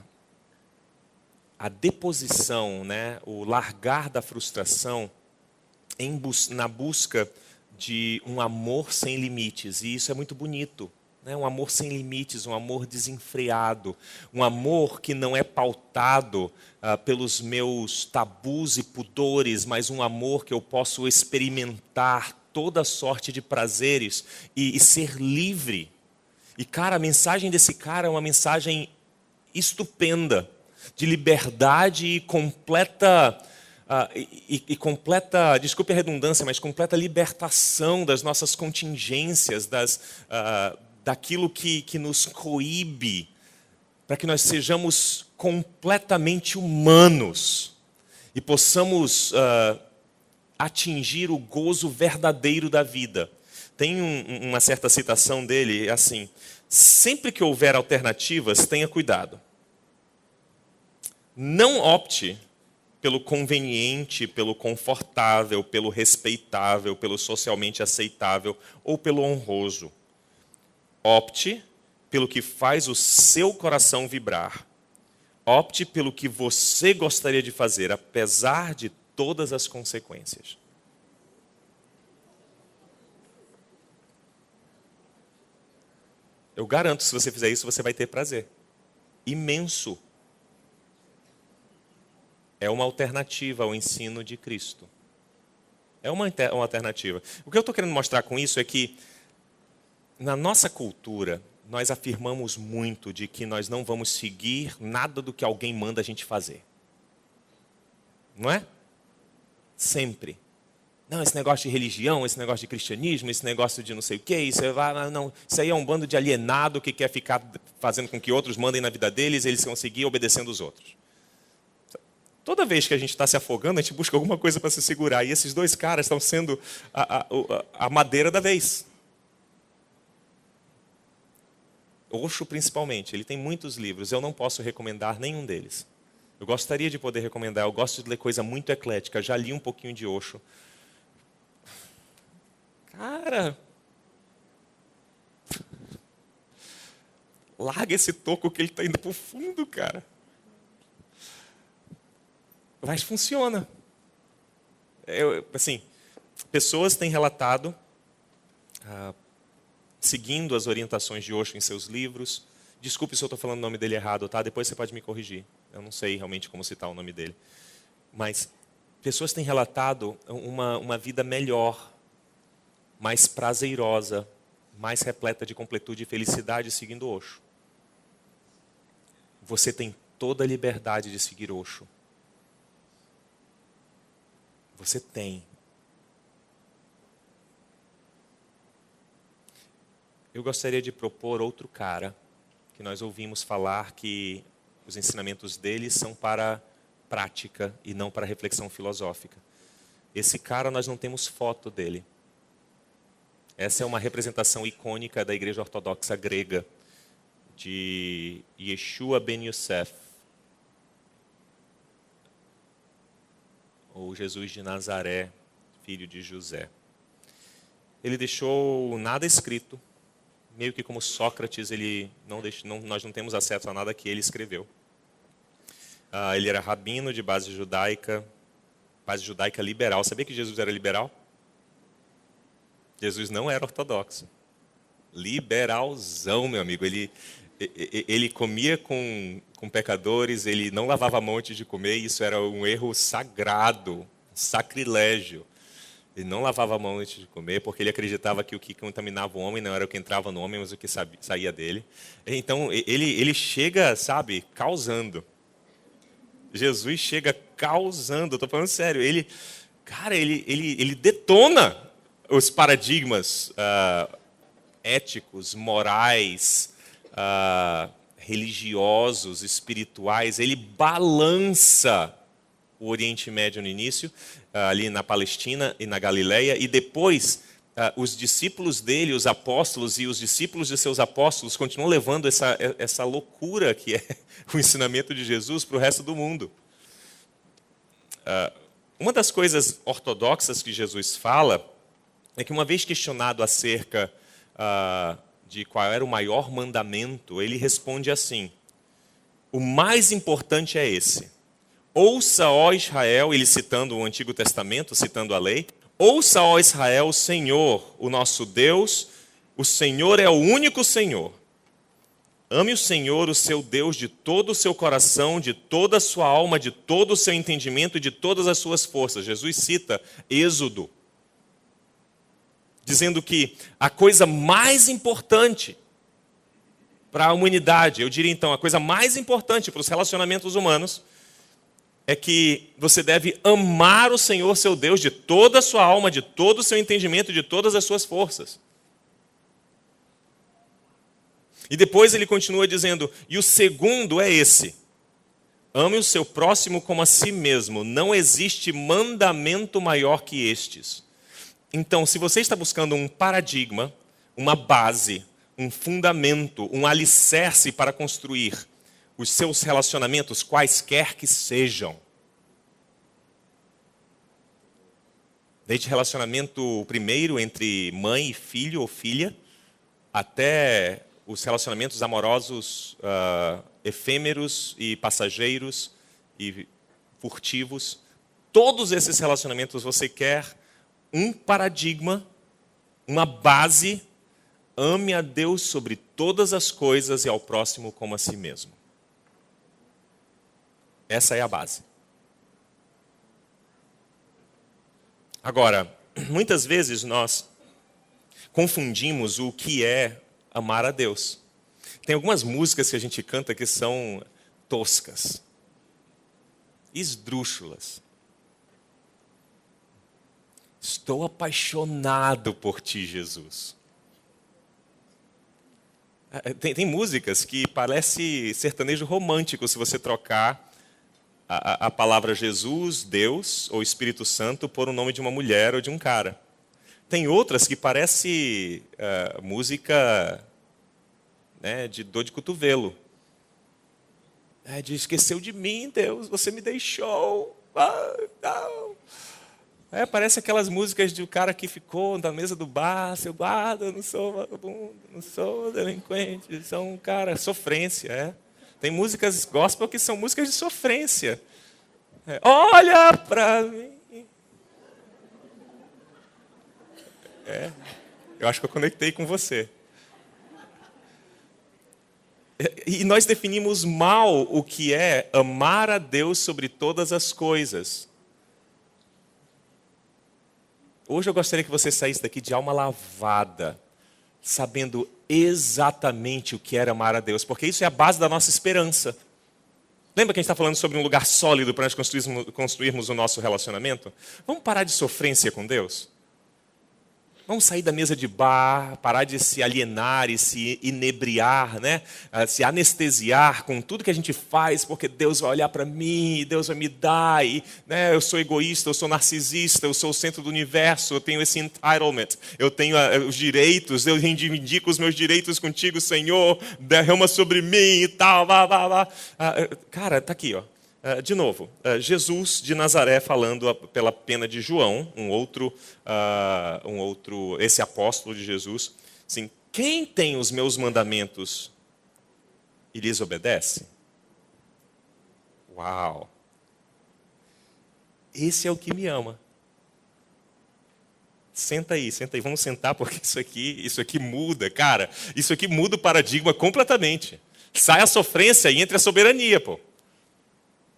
deposição, né, o largar da frustração na busca de um amor sem limites. E isso é muito bonito. Né? Um amor sem limites, um amor desenfreado. Um amor que não é pautado pelos meus tabus e pudores, mas um amor que eu posso experimentar toda sorte de prazeres e ser livre. E, cara, a mensagem desse cara é uma mensagem estupenda, de liberdade e completa, desculpe a redundância, mas completa libertação das nossas contingências, daquilo que nos coíbe, para que nós sejamos completamente humanos e possamos atingir o gozo verdadeiro da vida. Tem uma certa citação dele, assim: sempre que houver alternativas, tenha cuidado. Não opte pelo conveniente, pelo confortável, pelo respeitável, pelo socialmente aceitável ou pelo honroso. Opte pelo que faz o seu coração vibrar. Opte pelo que você gostaria de fazer, apesar de todas as consequências. Eu garanto que se você fizer isso, você vai ter prazer. Imenso. É uma alternativa ao ensino de Cristo. É uma alternativa. O que eu estou querendo mostrar com isso é que, na nossa cultura, nós afirmamos muito de que nós não vamos seguir nada do que alguém manda a gente fazer. Não é? Sempre. Não, esse negócio de religião, esse negócio de cristianismo, esse negócio de não sei o quê, isso aí é um bando de alienado que quer ficar fazendo com que outros mandem na vida deles e eles conseguirem obedecendo os outros. Toda vez que a gente está se afogando, a gente busca alguma coisa para se segurar. E esses dois caras estão sendo a madeira da vez. Osho, principalmente, ele tem muitos livros. Eu não posso recomendar nenhum deles. Eu gostaria de poder recomendar. Eu gosto de ler coisa muito eclética. Já li um pouquinho de Osho. Cara, larga esse toco que ele está indo para o fundo, cara. Mas funciona. Assim, pessoas têm relatado, seguindo as orientações de Osho em seus livros. Desculpe se eu estou falando o nome dele errado, tá? Depois você pode me corrigir. Eu não sei realmente como citar o nome dele. Mas pessoas têm relatado uma vida melhor, mais prazerosa, mais repleta de completude e felicidade seguindo Osho. Você tem toda a liberdade de seguir Osho. Você tem. Eu gostaria de propor outro cara, que nós ouvimos falar que os ensinamentos dele são para prática e não para reflexão filosófica. Esse cara, nós não temos foto dele. Essa é uma representação icônica da igreja ortodoxa grega, de Yeshua ben Yosef, ou Jesus de Nazaré, filho de José. Ele deixou nada escrito, meio que como Sócrates, nós não temos acesso a nada que ele escreveu. Ele era rabino de base judaica liberal. Sabia que Jesus era liberal? Jesus não era ortodoxo. Liberalzão, meu amigo. Ele comia com pecadores, ele não lavava a mão antes de comer, isso era um erro sagrado, um sacrilégio. Ele não lavava a mão antes de comer, porque ele acreditava que o que contaminava o homem não era o que entrava no homem, mas o que saía dele. Então, ele chega, sabe, causando. Jesus chega causando, estou falando sério. Ele detona os paradigmas éticos, morais, religiosos, espirituais. Ele balança o Oriente Médio no início, ali na Palestina e na Galileia, e depois os discípulos dele, os apóstolos e os discípulos de seus apóstolos continuam levando essa loucura que é o ensinamento de Jesus para o resto do mundo. Uma das coisas ortodoxas que Jesus fala é que, uma vez questionado acerca de qual era o maior mandamento, ele responde assim: o mais importante é esse. Ouça, ó Israel, ele citando o Antigo Testamento, citando a lei. Ouça, ó Israel, o Senhor, o nosso Deus, o Senhor é o único Senhor. Ame o Senhor, o seu Deus, de todo o seu coração, de toda a sua alma, de todo o seu entendimento e de todas as suas forças. Jesus cita Êxodo, dizendo que a coisa mais importante para a humanidade, eu diria então, a coisa mais importante para os relacionamentos humanos, é que você deve amar o Senhor, seu Deus, de toda a sua alma, de todo o seu entendimento, de todas as suas forças. E depois ele continua dizendo, e o segundo é esse: ame o seu próximo como a si mesmo. Não existe mandamento maior que estes. Então, se você está buscando um paradigma, uma base, um fundamento, um alicerce para construir os seus relacionamentos, quaisquer que sejam, desde relacionamento primeiro entre mãe e filho ou filha, até os relacionamentos amorosos efêmeros e passageiros e furtivos, todos esses relacionamentos você quer um paradigma, uma base: ame a Deus sobre todas as coisas e ao próximo como a si mesmo. Essa é a base. Agora, muitas vezes nós confundimos o que é amar a Deus. Tem algumas músicas que a gente canta que são toscas, esdrúxulas. Estou apaixonado por ti, Jesus. Tem músicas que parece sertanejo romântico se você trocar a palavra Jesus, Deus ou Espírito Santo por o nome de uma mulher ou de um cara. Tem outras que parece música, né, de dor de cotovelo. De esqueceu de mim, Deus, você me deixou. Não. Parece aquelas músicas de um cara que ficou na mesa do bar: seu guarda, eu não sou vagabundo, não sou delinquente, sou um cara, sofrência. Tem músicas gospel que são músicas de sofrência. Olha pra mim. Eu acho que eu conectei com você. E nós definimos mal o que é amar a Deus sobre todas as coisas. Hoje eu gostaria que você saísse daqui de alma lavada, sabendo exatamente o que era amar a Deus, porque isso é a base da nossa esperança. Lembra que a gente está falando sobre um lugar sólido para nós construirmos o nosso relacionamento? Vamos parar de sofrência com Deus? Vamos sair da mesa de bar, parar de se alienar e se inebriar, né? Se anestesiar com tudo que a gente faz, porque Deus vai olhar para mim, Deus vai me dar, e, né, eu sou egoísta, eu sou narcisista, eu sou o centro do universo, eu tenho esse entitlement, eu tenho os direitos, eu reivindico os meus direitos contigo, Senhor, derrama sobre mim e tal, cara, tá aqui, ó. De novo, Jesus de Nazaré falando pela pena de João, esse apóstolo de Jesus, assim, quem tem os meus mandamentos e lhes obedece? Uau! Esse é o que me ama. Senta aí, vamos sentar porque isso aqui muda, cara. Isso aqui muda o paradigma completamente. Sai a sofrência e entra a soberania, pô.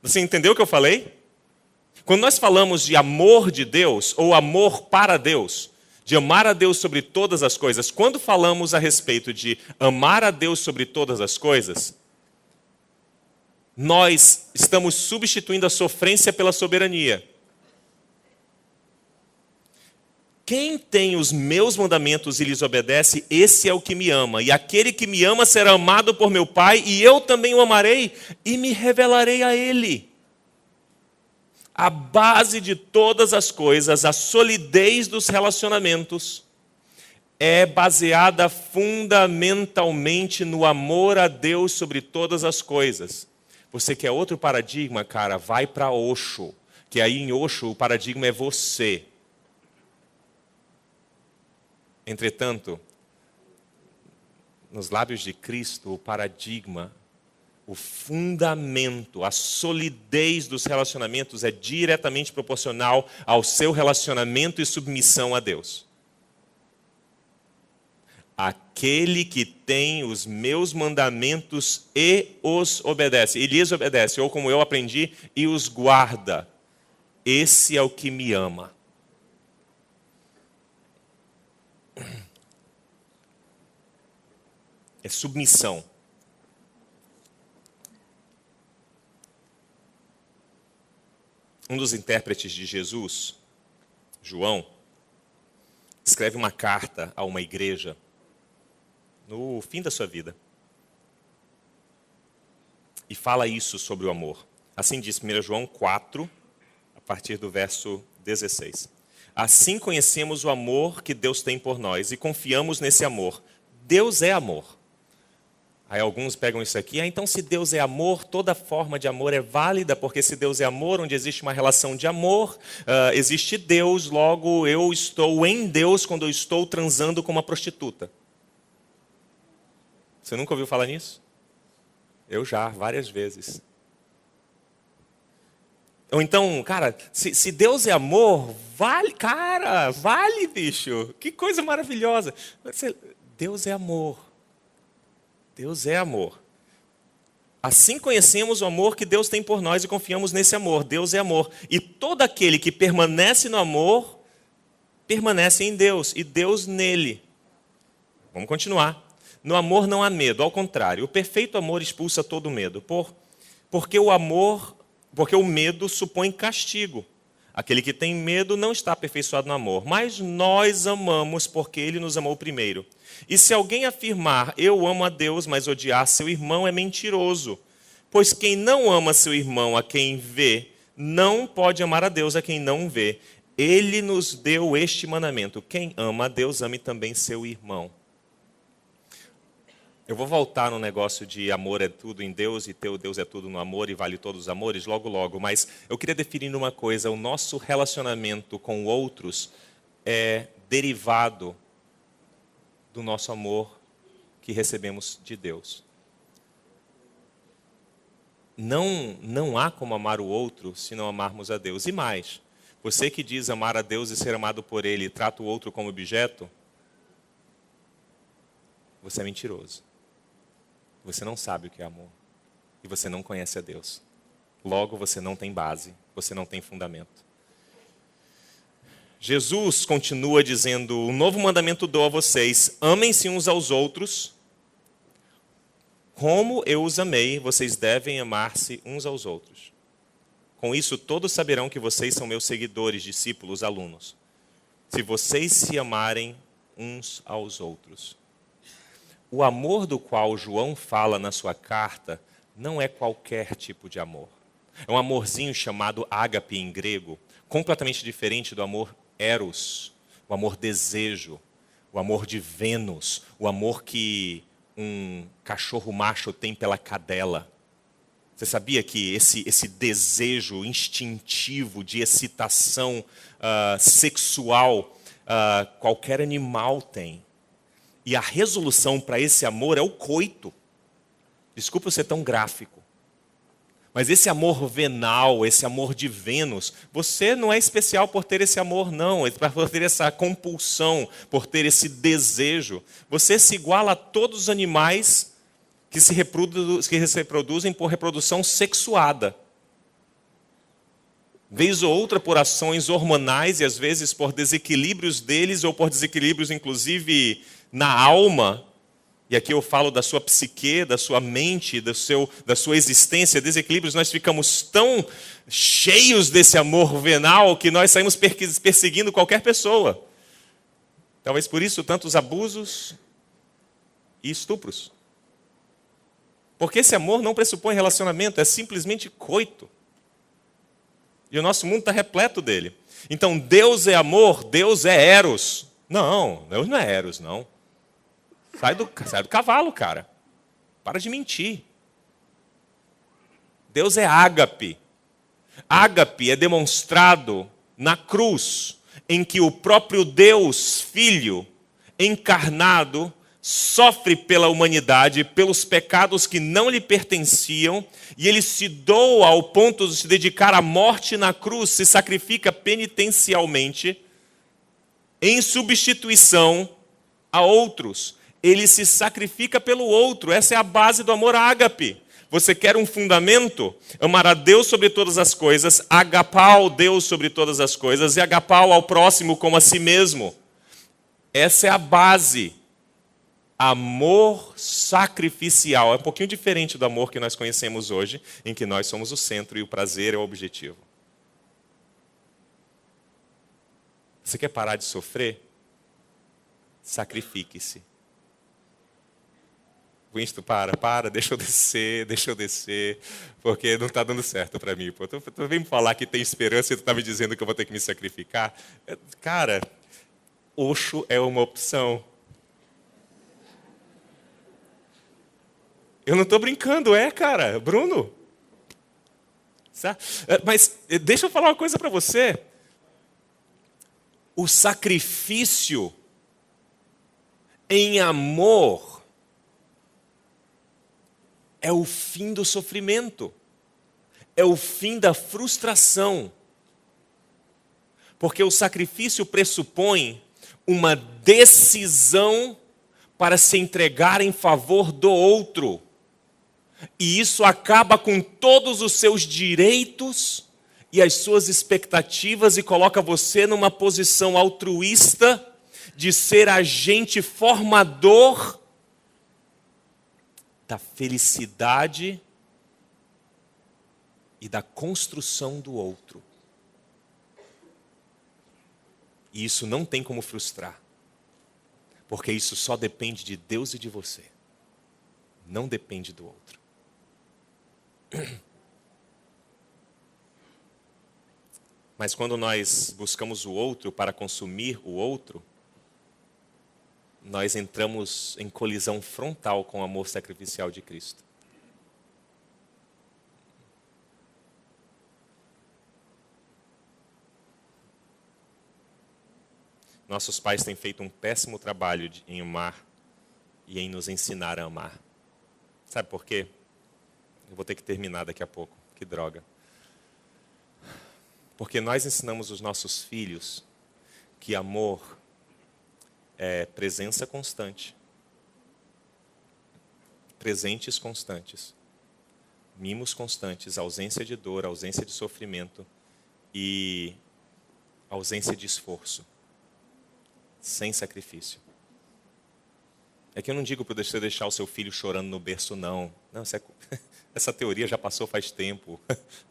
Você entendeu o que eu falei? Quando nós falamos de amor de Deus, ou amor para Deus, de amar a Deus sobre todas as coisas, quando falamos a respeito de amar a Deus sobre todas as coisas, nós estamos substituindo a sofrência pela soberania. Quem tem os meus mandamentos e lhes obedece, esse é o que me ama. E aquele que me ama será amado por meu Pai, e eu também o amarei e me revelarei a ele. A base de todas as coisas, a solidez dos relacionamentos, é baseada fundamentalmente no amor a Deus sobre todas as coisas. Você quer outro paradigma, cara? Vai para Osho, que aí em Osho o paradigma é você. Entretanto, nos lábios de Cristo, o paradigma, o fundamento, a solidez dos relacionamentos é diretamente proporcional ao seu relacionamento e submissão a Deus. Aquele que tem os meus mandamentos e os obedece, e lhes obedece, ou como eu aprendi, e os guarda, esse é o que me ama. É submissão. Um dos intérpretes de Jesus, João, escreve uma carta a uma igreja no fim da sua vida. E fala isso sobre o amor. Assim diz 1 João 4, a partir do verso 16. Assim conhecemos o amor que Deus tem por nós e confiamos nesse amor. Deus é amor. Aí alguns pegam isso aqui, então se Deus é amor, toda forma de amor é válida, porque se Deus é amor, onde existe uma relação de amor, existe Deus, logo eu estou em Deus quando eu estou transando com uma prostituta. Você nunca ouviu falar nisso? Eu já, várias vezes. Ou então, cara, se Deus é amor, vale, cara, vale, bicho. Que coisa maravilhosa. Deus é amor. Deus é amor. Assim conhecemos o amor que Deus tem por nós e confiamos nesse amor. Deus é amor. E todo aquele que permanece no amor, permanece em Deus e Deus nele. Vamos continuar. No amor não há medo, ao contrário. O perfeito amor expulsa todo medo. Porque o medo supõe castigo. Aquele que tem medo não está aperfeiçoado no amor. Mas nós amamos porque ele nos amou primeiro. E se alguém afirmar, eu amo a Deus, mas odiar seu irmão é mentiroso. Pois quem não ama seu irmão a quem vê, não pode amar a Deus a quem não vê. Ele nos deu este mandamento. Quem ama a Deus, ame também seu irmão. Eu vou voltar no negócio de amor é tudo em Deus e teu Deus é tudo no amor e vale todos os amores, logo, mas eu queria definir uma coisa, o nosso relacionamento com outros é derivado do nosso amor que recebemos de Deus. Não há como amar o outro se não amarmos a Deus. E mais, você que diz amar a Deus e ser amado por Ele e trata o outro como objeto, você é mentiroso. Você não sabe o que é amor. E você não conhece a Deus. Logo, você não tem base, você não tem fundamento. Jesus continua dizendo, um novo mandamento dou a vocês, amem-se uns aos outros, como eu os amei, vocês devem amar-se uns aos outros. Com isso, todos saberão que vocês são meus seguidores, discípulos, alunos. se vocês se amarem uns aos outros. O amor do qual João fala na sua carta não é qualquer tipo de amor. É um amorzinho chamado ágape em grego, completamente diferente do amor eros, o amor desejo, o amor de Vênus, o amor que um cachorro macho tem pela cadela. Você sabia que esse desejo instintivo de excitação sexual qualquer animal tem? E a resolução para esse amor é o coito. Desculpa eu ser tão gráfico. Mas esse amor venal, esse amor de Vênus, você não é especial por ter esse amor, não. É por ter essa compulsão, por ter esse desejo. Você se iguala a todos os animais que se reproduzem por reprodução sexuada. Vez ou outra por ações hormonais e às vezes por desequilíbrios deles ou por desequilíbrios inclusive na alma. E aqui eu falo da sua psique, da sua mente, da sua existência, desequilíbrios. Nós ficamos tão cheios desse amor venal que nós saímos perseguindo qualquer pessoa. Talvez por isso tantos abusos e estupros. Porque esse amor não pressupõe relacionamento, é simplesmente coito. E o nosso mundo está repleto dele. Então, Deus é amor, Deus é eros. Não, Deus não é eros, não. Sai do cavalo, cara. Para de mentir. Deus é ágape. Ágape é demonstrado na cruz, em que o próprio Deus, Filho, encarnado, sofre pela humanidade, pelos pecados que não lhe pertenciam, e ele se doa ao ponto de se dedicar à morte na cruz, se sacrifica penitencialmente, em substituição a outros. Ele se sacrifica pelo outro. Essa é a base do amor ágape. Você quer um fundamento? Amar a Deus sobre todas as coisas, agapar Deus sobre todas as coisas e agapar ao próximo como a si mesmo. Essa é a base. Amor sacrificial. É um pouquinho diferente do amor que nós conhecemos hoje, em que nós somos o centro e o prazer é o objetivo. Você quer parar de sofrer? Sacrifique-se. Winston, para, deixa eu descer, porque não está dando certo para mim. Pô. Tu vem me falar que tem esperança e tu está me dizendo que eu vou ter que me sacrificar? Cara, Osho é uma opção. Eu não estou brincando, cara, Bruno. Mas deixa eu falar uma coisa para você. O sacrifício em amor é o fim do sofrimento, é o fim da frustração. Porque o sacrifício pressupõe uma decisão para se entregar em favor do outro. E isso acaba com todos os seus direitos e as suas expectativas e coloca você numa posição altruísta de ser agente formador da felicidade e da construção do outro. E isso não tem como frustrar, porque isso só depende de Deus e de você. Não depende do outro. Mas quando nós buscamos o outro para consumir o outro, nós entramos em colisão frontal com o amor sacrificial de Cristo. Nossos pais têm feito um péssimo trabalho em amar e em nos ensinar a amar. Sabe por quê? Eu vou ter que terminar daqui a pouco. Que droga. Porque nós ensinamos os nossos filhos que amor é presença constante, presentes constantes, mimos constantes, ausência de dor, ausência de sofrimento e ausência de esforço, sem sacrifício. É que eu não digo para você deixar o seu filho chorando no berço, não. Não, essa teoria já passou faz tempo,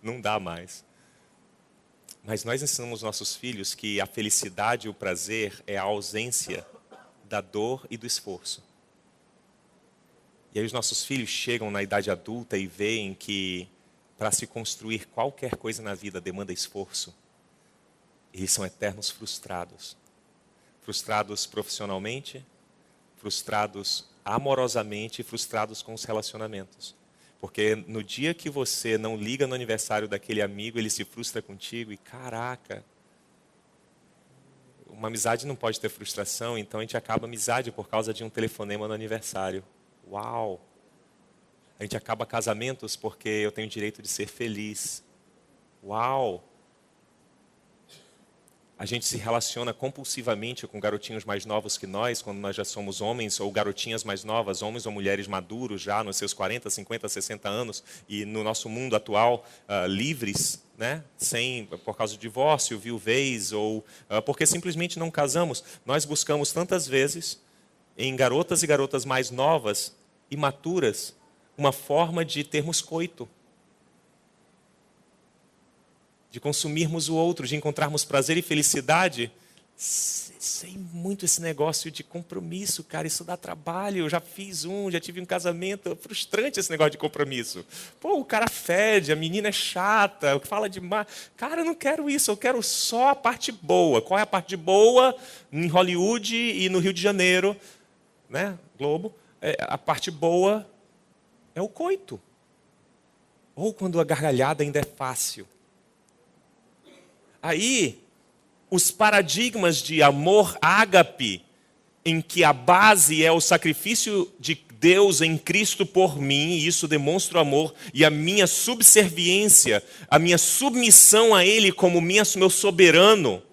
não dá mais. Mas nós ensinamos nossos filhos que a felicidade e o prazer é a ausência da dor e do esforço. E aí os nossos filhos chegam na idade adulta e veem que para se construir qualquer coisa na vida demanda esforço. Eles são eternos frustrados. Frustrados profissionalmente, frustrados amorosamente e frustrados com os relacionamentos. Porque no dia que você não liga no aniversário daquele amigo, ele se frustra contigo e caraca, uma amizade não pode ter frustração, então a gente acaba a amizade por causa de um telefonema no aniversário. Uau! A gente acaba casamentos porque eu tenho o direito de ser feliz. Uau! A gente se relaciona compulsivamente com garotinhos mais novos que nós, quando nós já somos homens, ou garotinhas mais novas, homens ou mulheres maduros já nos seus 40, 50, 60 anos, e no nosso mundo atual, livres, né? Por causa do divórcio, viuvez, ou porque simplesmente não casamos. Nós buscamos tantas vezes, em garotas e garotas mais novas, imaturas, uma forma de termos coito. De consumirmos o outro, de encontrarmos prazer e felicidade, sem muito esse negócio de compromisso, cara, isso dá trabalho, eu já fiz já tive um casamento, é frustrante esse negócio de compromisso. Pô, o cara fede, a menina é chata, fala demais. Cara, eu não quero isso, eu quero só a parte boa. Qual é a parte boa em Hollywood e no Rio de Janeiro, né, Globo? A parte boa é o coito. Ou quando a gargalhada ainda é fácil. Aí, os paradigmas de amor ágape, em que a base é o sacrifício de Deus em Cristo por mim, e isso demonstra o amor, e a minha subserviência, a minha submissão a Ele como meu soberano,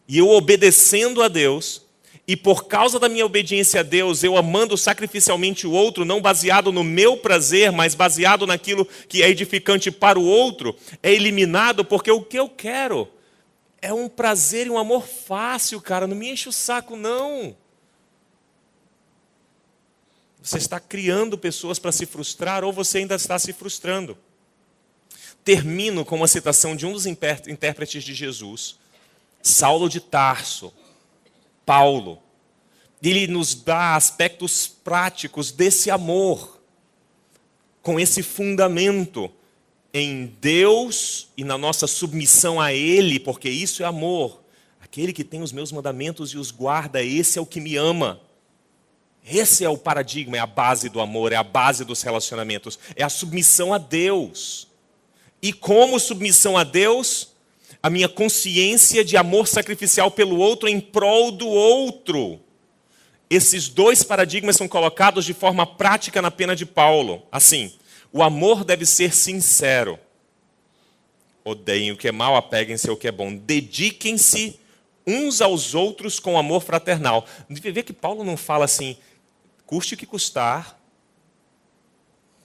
e eu obedecendo a Deus, e por causa da minha obediência a Deus, eu amando sacrificialmente o outro, não baseado no meu prazer, mas baseado naquilo que é edificante para o outro, é eliminado, porque o que eu quero é um prazer e um amor fácil, cara, não me enche o saco, não. Você está criando pessoas para se frustrar, ou você ainda está se frustrando. Termino com uma citação de um dos intérpretes de Jesus, Saulo de Tarso, Paulo. Ele nos dá aspectos práticos desse amor, com esse fundamento em Deus e na nossa submissão a Ele, porque isso é amor. Aquele que tem os meus mandamentos e os guarda, esse é o que me ama. Esse é o paradigma, é a base do amor, é a base dos relacionamentos, é a submissão a Deus. E como submissão a Deus, a minha consciência de amor sacrificial pelo outro em prol do outro. Esses dois paradigmas são colocados de forma prática na pena de Paulo. Assim, o amor deve ser sincero. Odeiem o que é mal, apeguem-se ao que é bom. Dediquem-se uns aos outros com amor fraternal. Vê que Paulo não fala assim, custe o que custar,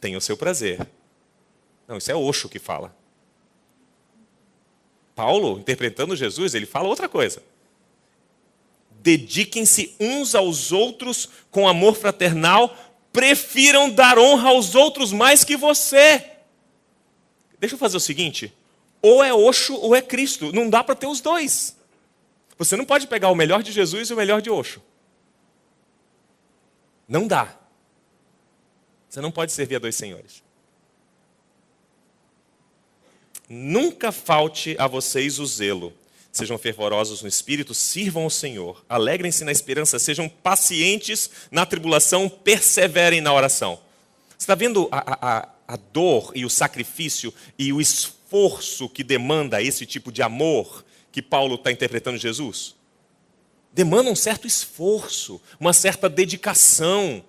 tenha o seu prazer. Não, isso é Osho que fala. Paulo, interpretando Jesus, ele fala outra coisa. Dediquem-se uns aos outros com amor fraternal, prefiram dar honra aos outros mais que você. Deixa eu fazer o seguinte, ou é Osho ou é Cristo, não dá para ter os dois. Você não pode pegar o melhor de Jesus e o melhor de Osho. Não dá. Você não pode servir a dois senhores. Nunca falte a vocês o zelo. Sejam fervorosos no espírito, sirvam ao Senhor. Alegrem-se na esperança, sejam pacientes na tribulação, perseverem na oração. Você está vendo a dor e o sacrifício e o esforço que demanda esse tipo de amor que Paulo está interpretando Jesus? Demanda um certo esforço, uma certa dedicação,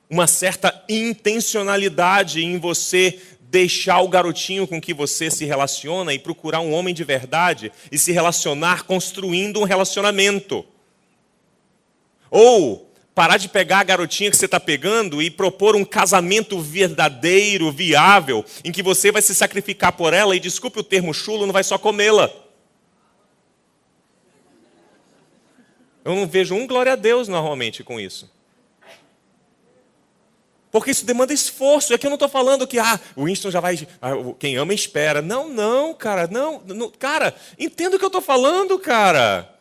uma certa intencionalidade em você deixar o garotinho com que você se relaciona e procurar um homem de verdade e se relacionar construindo um relacionamento. Ou parar de pegar a garotinha que você está pegando e propor um casamento verdadeiro, viável, em que você vai se sacrificar por ela e, desculpe o termo chulo, não vai só comê-la. Eu não vejo glória a Deus normalmente com isso. Porque isso demanda esforço. E aqui eu não estou falando que o Winston já vai... quem ama espera. Não, cara. Não, cara, entenda o que eu estou falando, cara.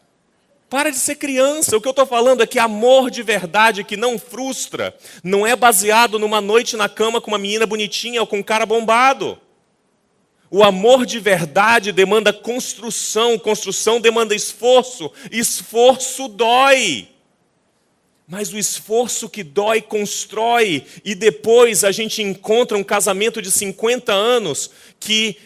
Para de ser criança. O que eu estou falando é que amor de verdade que não frustra não é baseado numa noite na cama com uma menina bonitinha ou com um cara bombado. O amor de verdade demanda construção. Construção demanda esforço. Esforço dói. Mas o esforço que dói constrói, e depois a gente encontra um casamento de 50 anos que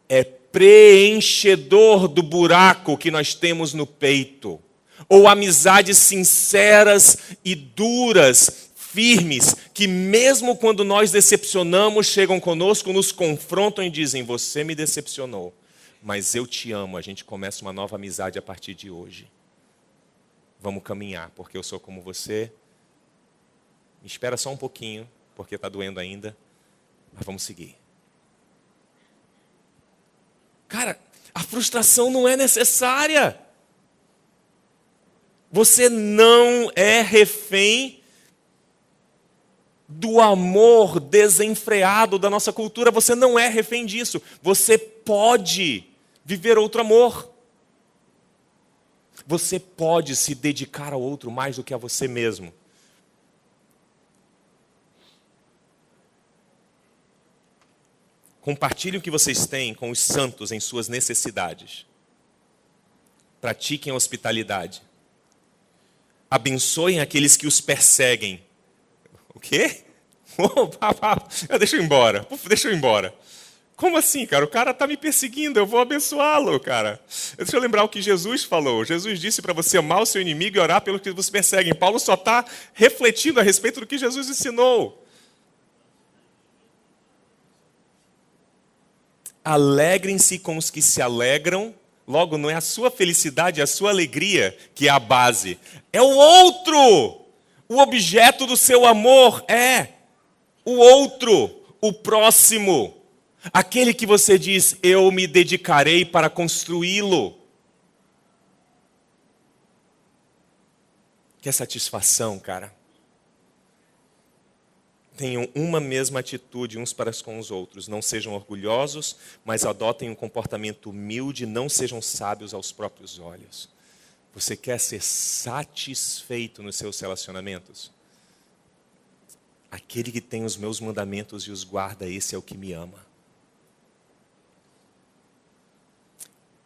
é preenchedor do buraco que nós temos no peito. Ou amizades sinceras e duras, firmes, que mesmo quando nós decepcionamos, chegam conosco, nos confrontam e dizem: você me decepcionou, mas eu te amo. A gente começa uma nova amizade a partir de hoje. Vamos caminhar, porque eu sou como você. Me espera só um pouquinho, porque está doendo ainda. Mas vamos seguir. Cara, a frustração não é necessária. Você não é refém do amor desenfreado da nossa cultura. Você não é refém disso. Você pode viver outro amor. Você pode se dedicar ao outro mais do que a você mesmo. Compartilhem o que vocês têm com os santos em suas necessidades. Pratiquem a hospitalidade. Abençoem aqueles que os perseguem. O quê? Deixa eu ir embora. Deixa eu ir embora. Como assim, cara? O cara está me perseguindo, eu vou abençoá-lo, cara. Deixa eu lembrar o que Jesus falou. Jesus disse para você amar o seu inimigo e orar pelos que vos perseguem. Paulo só está refletindo a respeito do que Jesus ensinou. Alegrem-se com os que se alegram. Logo, não é a sua felicidade, é a sua alegria que é a base. É o outro. O objeto do seu amor é o outro, o próximo. Aquele que você diz: eu me dedicarei para construí-lo. Que satisfação, cara. Tenham uma mesma atitude uns para com os outros. Não sejam orgulhosos, mas adotem um comportamento humilde. Não sejam sábios aos próprios olhos. Você quer ser satisfeito nos seus relacionamentos? Aquele que tem os meus mandamentos e os guarda, esse é o que me ama.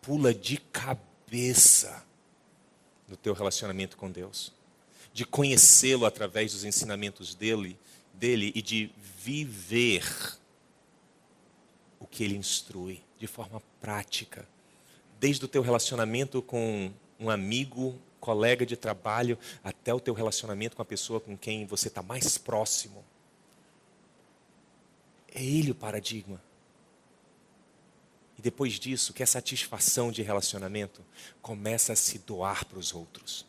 Pula de cabeça no teu relacionamento com Deus. De conhecê-lo através dos ensinamentos dele e de viver o que ele instrui de forma prática. Desde o teu relacionamento com um amigo, colega de trabalho, até o teu relacionamento com a pessoa com quem você está mais próximo. É ele o paradigma. E depois disso, que é satisfação de relacionamento, começa a se doar para os outros.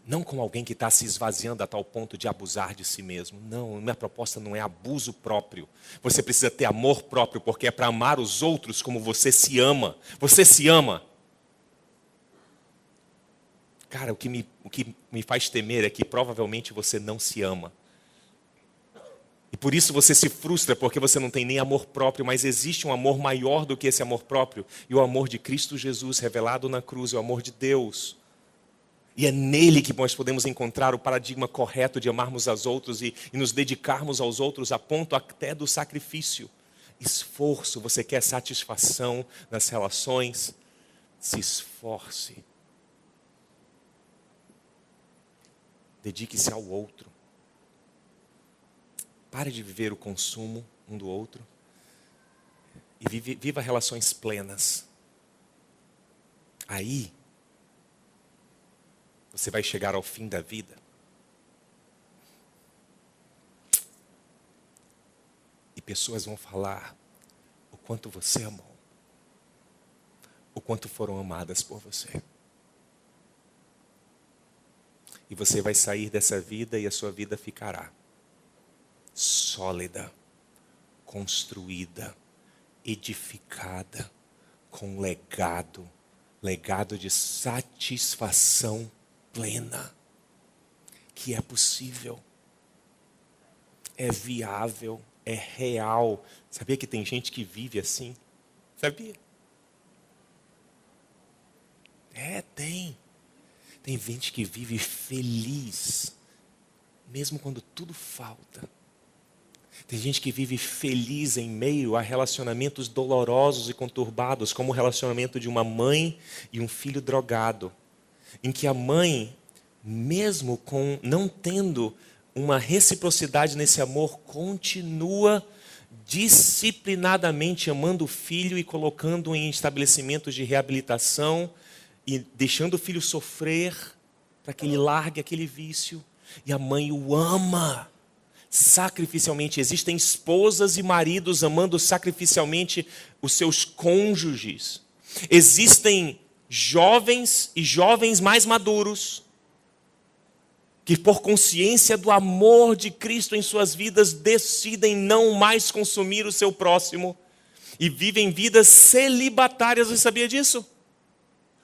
Não com alguém que está se esvaziando a tal ponto de abusar de si mesmo. Não, minha proposta não é abuso próprio. Você precisa ter amor próprio, porque é para amar os outros como você se ama. Você se ama. Cara, o que me faz temer é que provavelmente você não se ama. E por isso você se frustra, porque você não tem nem amor próprio, mas existe um amor maior do que esse amor próprio. E o amor de Cristo Jesus revelado na cruz, o amor de Deus. E é nele que nós podemos encontrar o paradigma correto de amarmos aos outros e nos dedicarmos aos outros a ponto até do sacrifício. Esforço, você quer satisfação nas relações? Se esforce. Dedique-se ao outro. Pare de viver o consumo um do outro e viva relações plenas. Aí, você vai chegar ao fim da vida e pessoas vão falar o quanto você amou, o quanto foram amadas por você. E você vai sair dessa vida e a sua vida ficará sólida, construída, edificada, com legado de satisfação plena, que é possível. é viável, é real. Sabia que tem gente que vive assim? Sabia? Tem. Tem gente que vive feliz, mesmo quando tudo falta. Tem gente que vive feliz em meio a relacionamentos dolorosos e conturbados, como o relacionamento de uma mãe e um filho drogado, em que a mãe, mesmo com não tendo uma reciprocidade nesse amor, continua disciplinadamente amando o filho e colocando-o em estabelecimentos de reabilitação e deixando o filho sofrer para que ele largue aquele vício. E a mãe o ama sacrificialmente. Existem esposas e maridos amando sacrificialmente os seus cônjuges. Existem jovens e jovens mais maduros que, por consciência do amor de Cristo em suas vidas, decidem não mais consumir o seu próximo e vivem vidas celibatárias. Você sabia disso?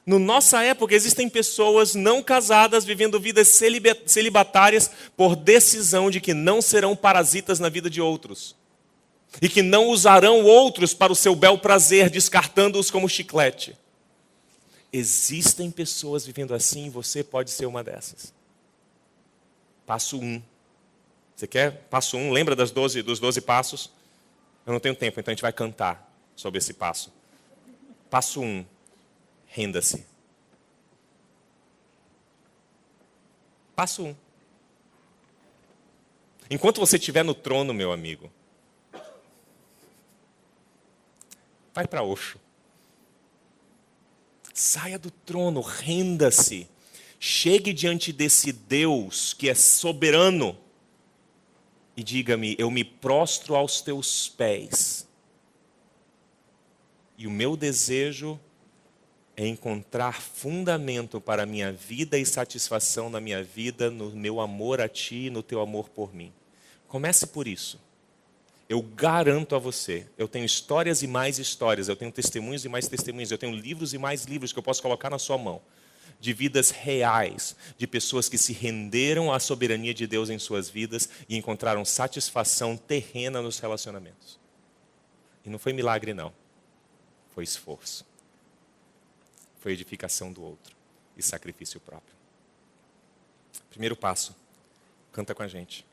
Na nossa época, existem pessoas não casadas vivendo vidas celibatárias por decisão de que não serão parasitas na vida de outros. E que não usarão outros para o seu bel prazer, descartando-os como chiclete. Existem pessoas vivendo assim, você pode ser uma dessas. Passo 1. Você quer? Passo 1, lembra dos 12 passos? Eu não tenho tempo, então a gente vai cantar sobre esse passo. Passo 1. Renda-se. Passo 1. Enquanto você estiver no trono, meu amigo, vai para Osho. Saia do trono, renda-se. Chegue diante desse Deus que é soberano e diga-me: eu me prostro aos teus pés. E o meu desejo é encontrar fundamento para a minha vida e satisfação na minha vida, no meu amor a ti e no teu amor por mim. Comece por isso. Eu garanto a você, eu tenho histórias e mais histórias, eu tenho testemunhos e mais testemunhos, eu tenho livros e mais livros que eu posso colocar na sua mão, de vidas reais, de pessoas que se renderam à soberania de Deus em suas vidas e encontraram satisfação terrena nos relacionamentos. E não foi milagre, não. Foi esforço. Foi edificação do outro e sacrifício próprio. Primeiro passo, canta com a gente.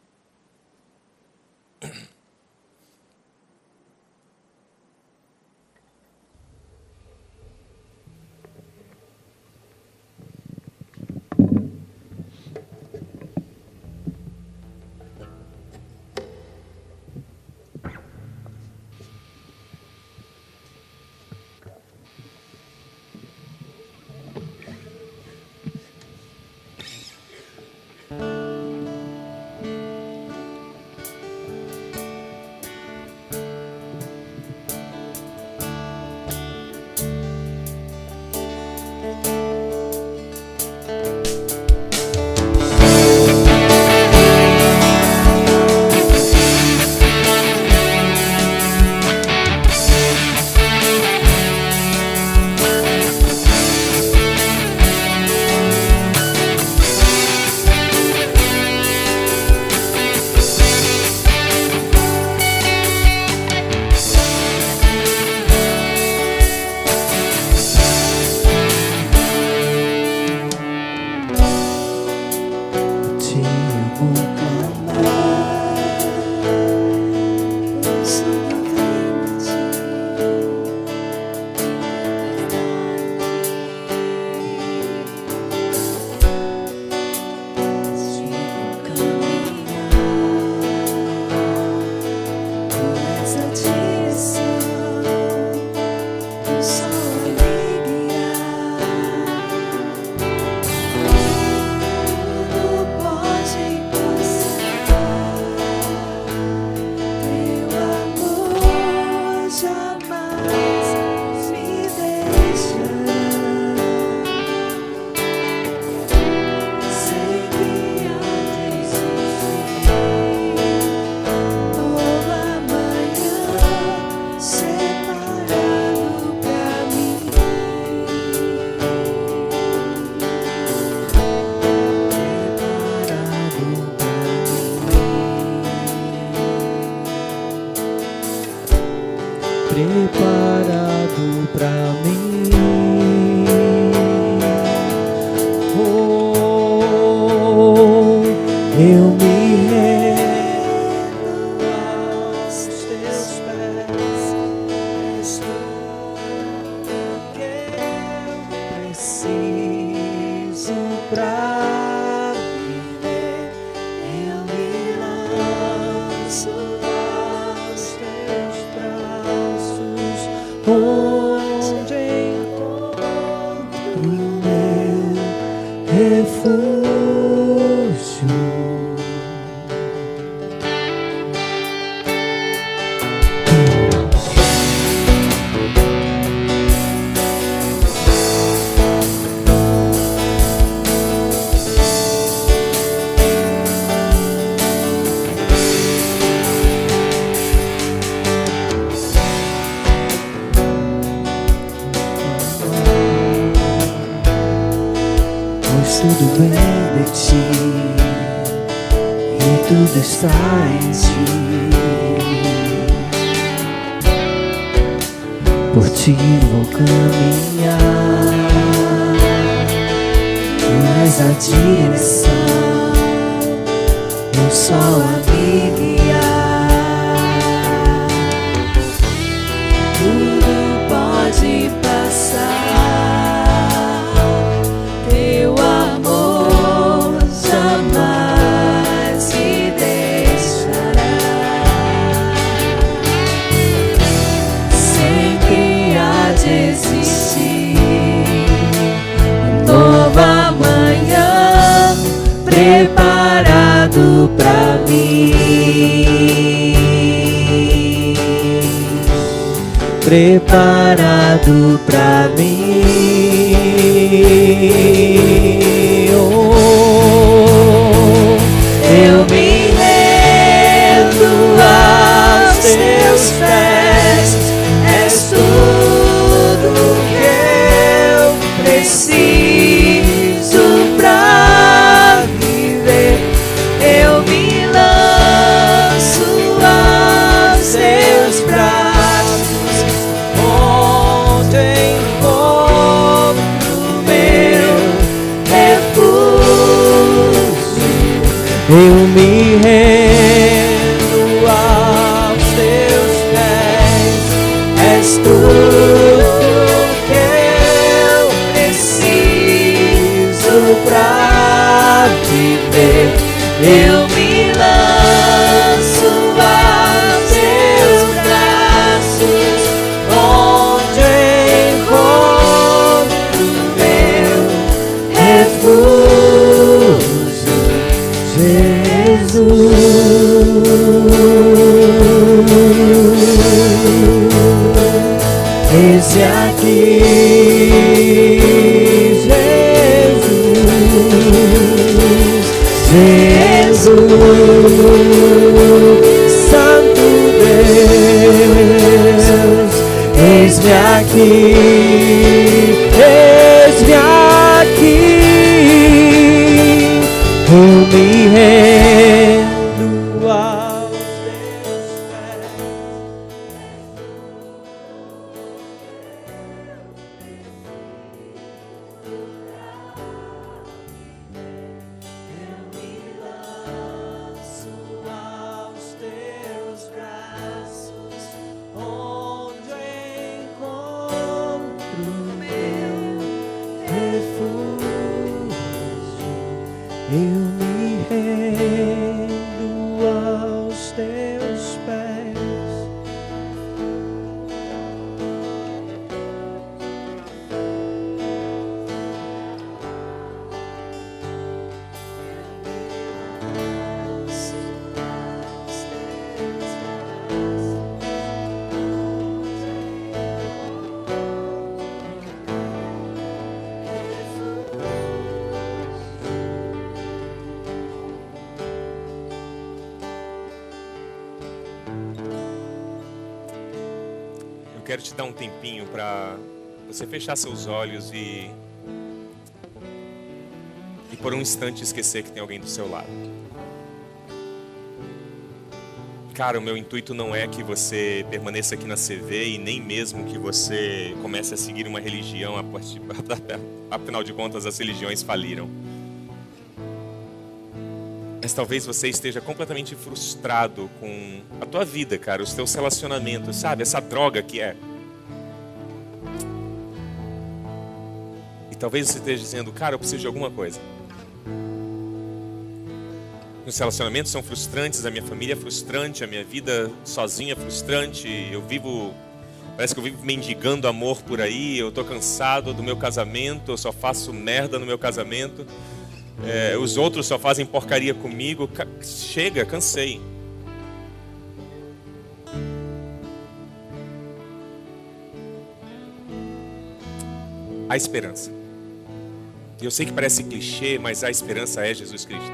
preciso pra viver. Eu me lanço aos teus braços, onde encontro meu refúgio. Tudo vem de ti e tudo está em ti. Por ti vou caminhar, tu és a direção, o sol a me guiar. Tudo pode passar, preparado pra mim, preparado pra mim. Oh, eu me rendo aos teus pés, és tudo que eu preciso pra eu me rendo aos teus pés, és tudo que eu preciso pra viver. Eu me lanço aos teus braços, onde encontro meu refúgio. Jesus, esse aqui, Jesus, Jesus, Santo Deus, eis-me aqui, eis-me aqui. Eu me rendo aos teus pés. Eu me lanço aos teus braços, onde encontro meu refúgio. Eu me rendo aos teus pés. Eu quero te dar um tempinho para você fechar seus olhos e por um instante esquecer que tem alguém do seu lado. Cara, o meu intuito não é que você permaneça aqui na CV e nem mesmo que você comece a seguir uma religião, afinal de contas as religiões faliram. Mas talvez você esteja completamente frustrado com a tua vida, cara, os teus relacionamentos, sabe? Essa droga que é. talvez você esteja dizendo, cara, eu preciso de alguma coisa. Meus relacionamentos são frustrantes, a minha família é frustrante, a minha vida sozinha é frustrante, parece que eu vivo mendigando amor por aí, eu tô cansado do meu casamento, eu só faço merda no meu casamento, os outros só fazem porcaria comigo, chega, cansei. Há esperança. E eu sei que parece clichê, mas a esperança é Jesus Cristo.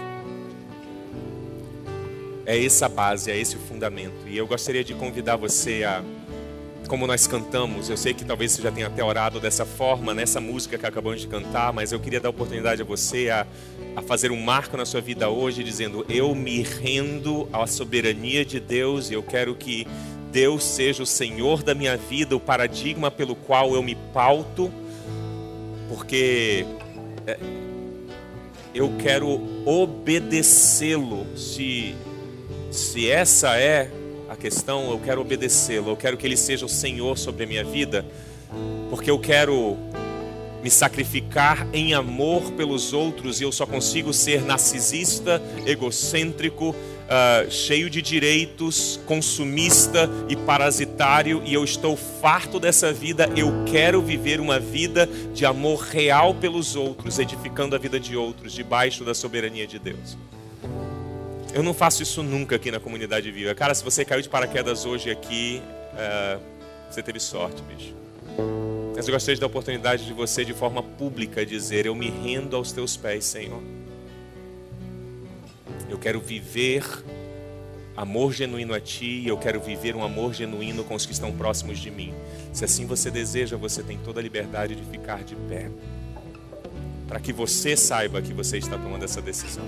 É essa a base, é esse o fundamento. E eu gostaria de convidar você a, como nós cantamos, eu sei que talvez você já tenha até orado dessa forma, nessa música que acabamos de cantar, mas eu queria dar a oportunidade a você a fazer um marco na sua vida hoje, dizendo, eu me rendo à soberania de Deus e eu quero que Deus seja o Senhor da minha vida, o paradigma pelo qual eu me pauto, porque eu quero obedecê-lo. Se essa é a questão, eu quero obedecê-lo. Eu quero que ele seja o Senhor sobre a minha vida, porque eu quero me sacrificar em amor pelos outros, e eu só consigo ser narcisista, egocêntrico, cheio de direitos, consumista e parasitário, e eu estou farto dessa vida. Eu quero viver uma vida de amor real pelos outros, edificando a vida de outros, debaixo da soberania de Deus. Eu não faço isso nunca aqui na Comunidade Viva. Cara, se você caiu de paraquedas hoje aqui, você teve sorte, bicho. Mas eu gostaria de dar a oportunidade de você, de forma pública, dizer, eu me rendo aos teus pés, Senhor. Eu quero viver amor genuíno a Ti, e eu quero viver um amor genuíno com os que estão próximos de mim. Se assim você deseja, você tem toda a liberdade de ficar de pé, para que você saiba que você está tomando essa decisão.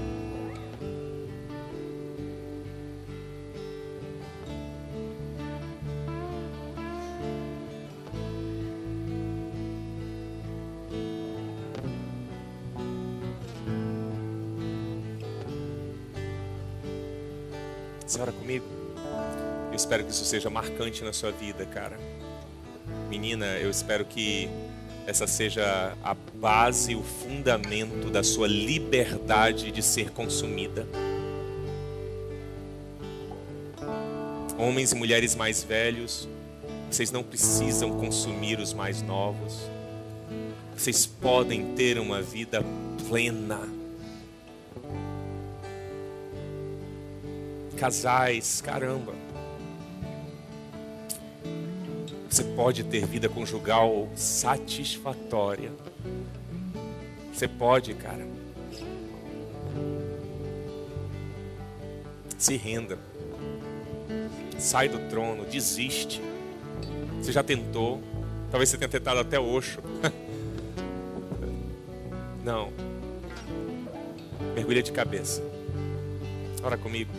Você ora comigo? Eu espero que isso seja marcante na sua vida, cara. Menina, eu espero que essa seja a base, o fundamento da sua liberdade de ser consumida. Homens e mulheres mais velhos, vocês não precisam consumir os mais novos. Vocês podem ter uma vida plena. Casais, caramba. Você pode ter vida conjugal satisfatória. Você pode, cara. Se renda. Sai do trono, desiste. Você já tentou. Talvez você tenha tentado até Osho. Não. Mergulha de cabeça. Ora comigo.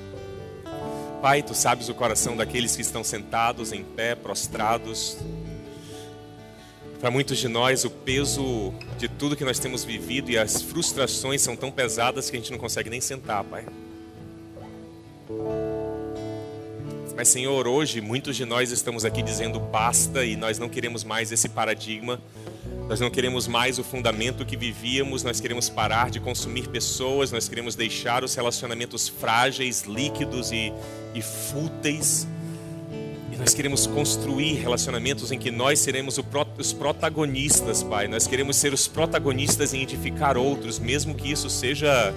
Pai, Tu sabes o coração daqueles que estão sentados em pé, prostrados. Para muitos de nós, o peso de tudo que nós temos vivido e as frustrações são tão pesadas que a gente não consegue nem sentar, Pai. Mas, Senhor, hoje muitos de nós estamos aqui dizendo basta, e nós não queremos mais esse paradigma. Nós não queremos mais o fundamento que vivíamos, nós queremos parar de consumir pessoas, nós queremos deixar os relacionamentos frágeis, líquidos e fúteis. E nós queremos construir relacionamentos em que nós seremos os protagonistas, Pai. Nós queremos ser os protagonistas em edificar outros, mesmo que isso seja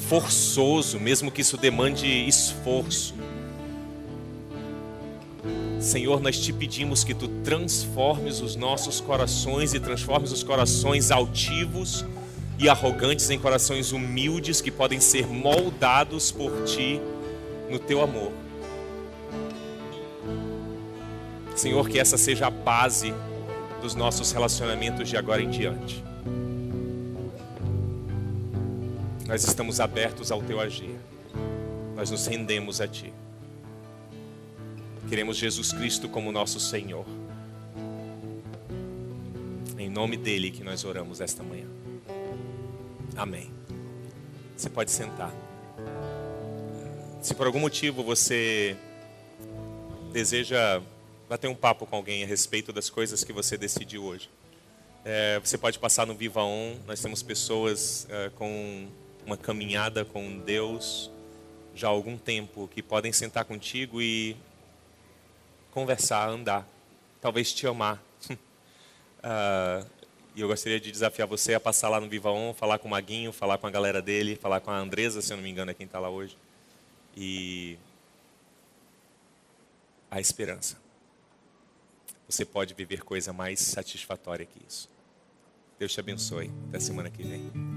forçoso, mesmo que isso demande esforço. Senhor, nós te pedimos que Tu transformes os nossos corações e transformes os corações altivos e arrogantes em corações humildes que podem ser moldados por Ti no Teu amor. Senhor, que essa seja a base dos nossos relacionamentos de agora em diante. Nós estamos abertos ao Teu agir. Nós nos rendemos a Ti. Queremos Jesus Cristo como nosso Senhor. Em nome dEle que nós oramos esta manhã. Amém. Você pode sentar. Se por algum motivo você deseja bater um papo com alguém a respeito das coisas que você decidiu hoje, Você pode passar no Viva On. Nós temos pessoas com uma caminhada com Deus já há algum tempo que podem sentar contigo e conversar, andar, talvez te amar. E eu gostaria de desafiar você a passar lá no Viva On, falar com o Maguinho, falar com a galera dele, falar com a Andresa, se eu não me engano é quem está lá hoje. E a esperança. Você pode viver coisa mais satisfatória que isso. Deus te abençoe. Até semana que vem.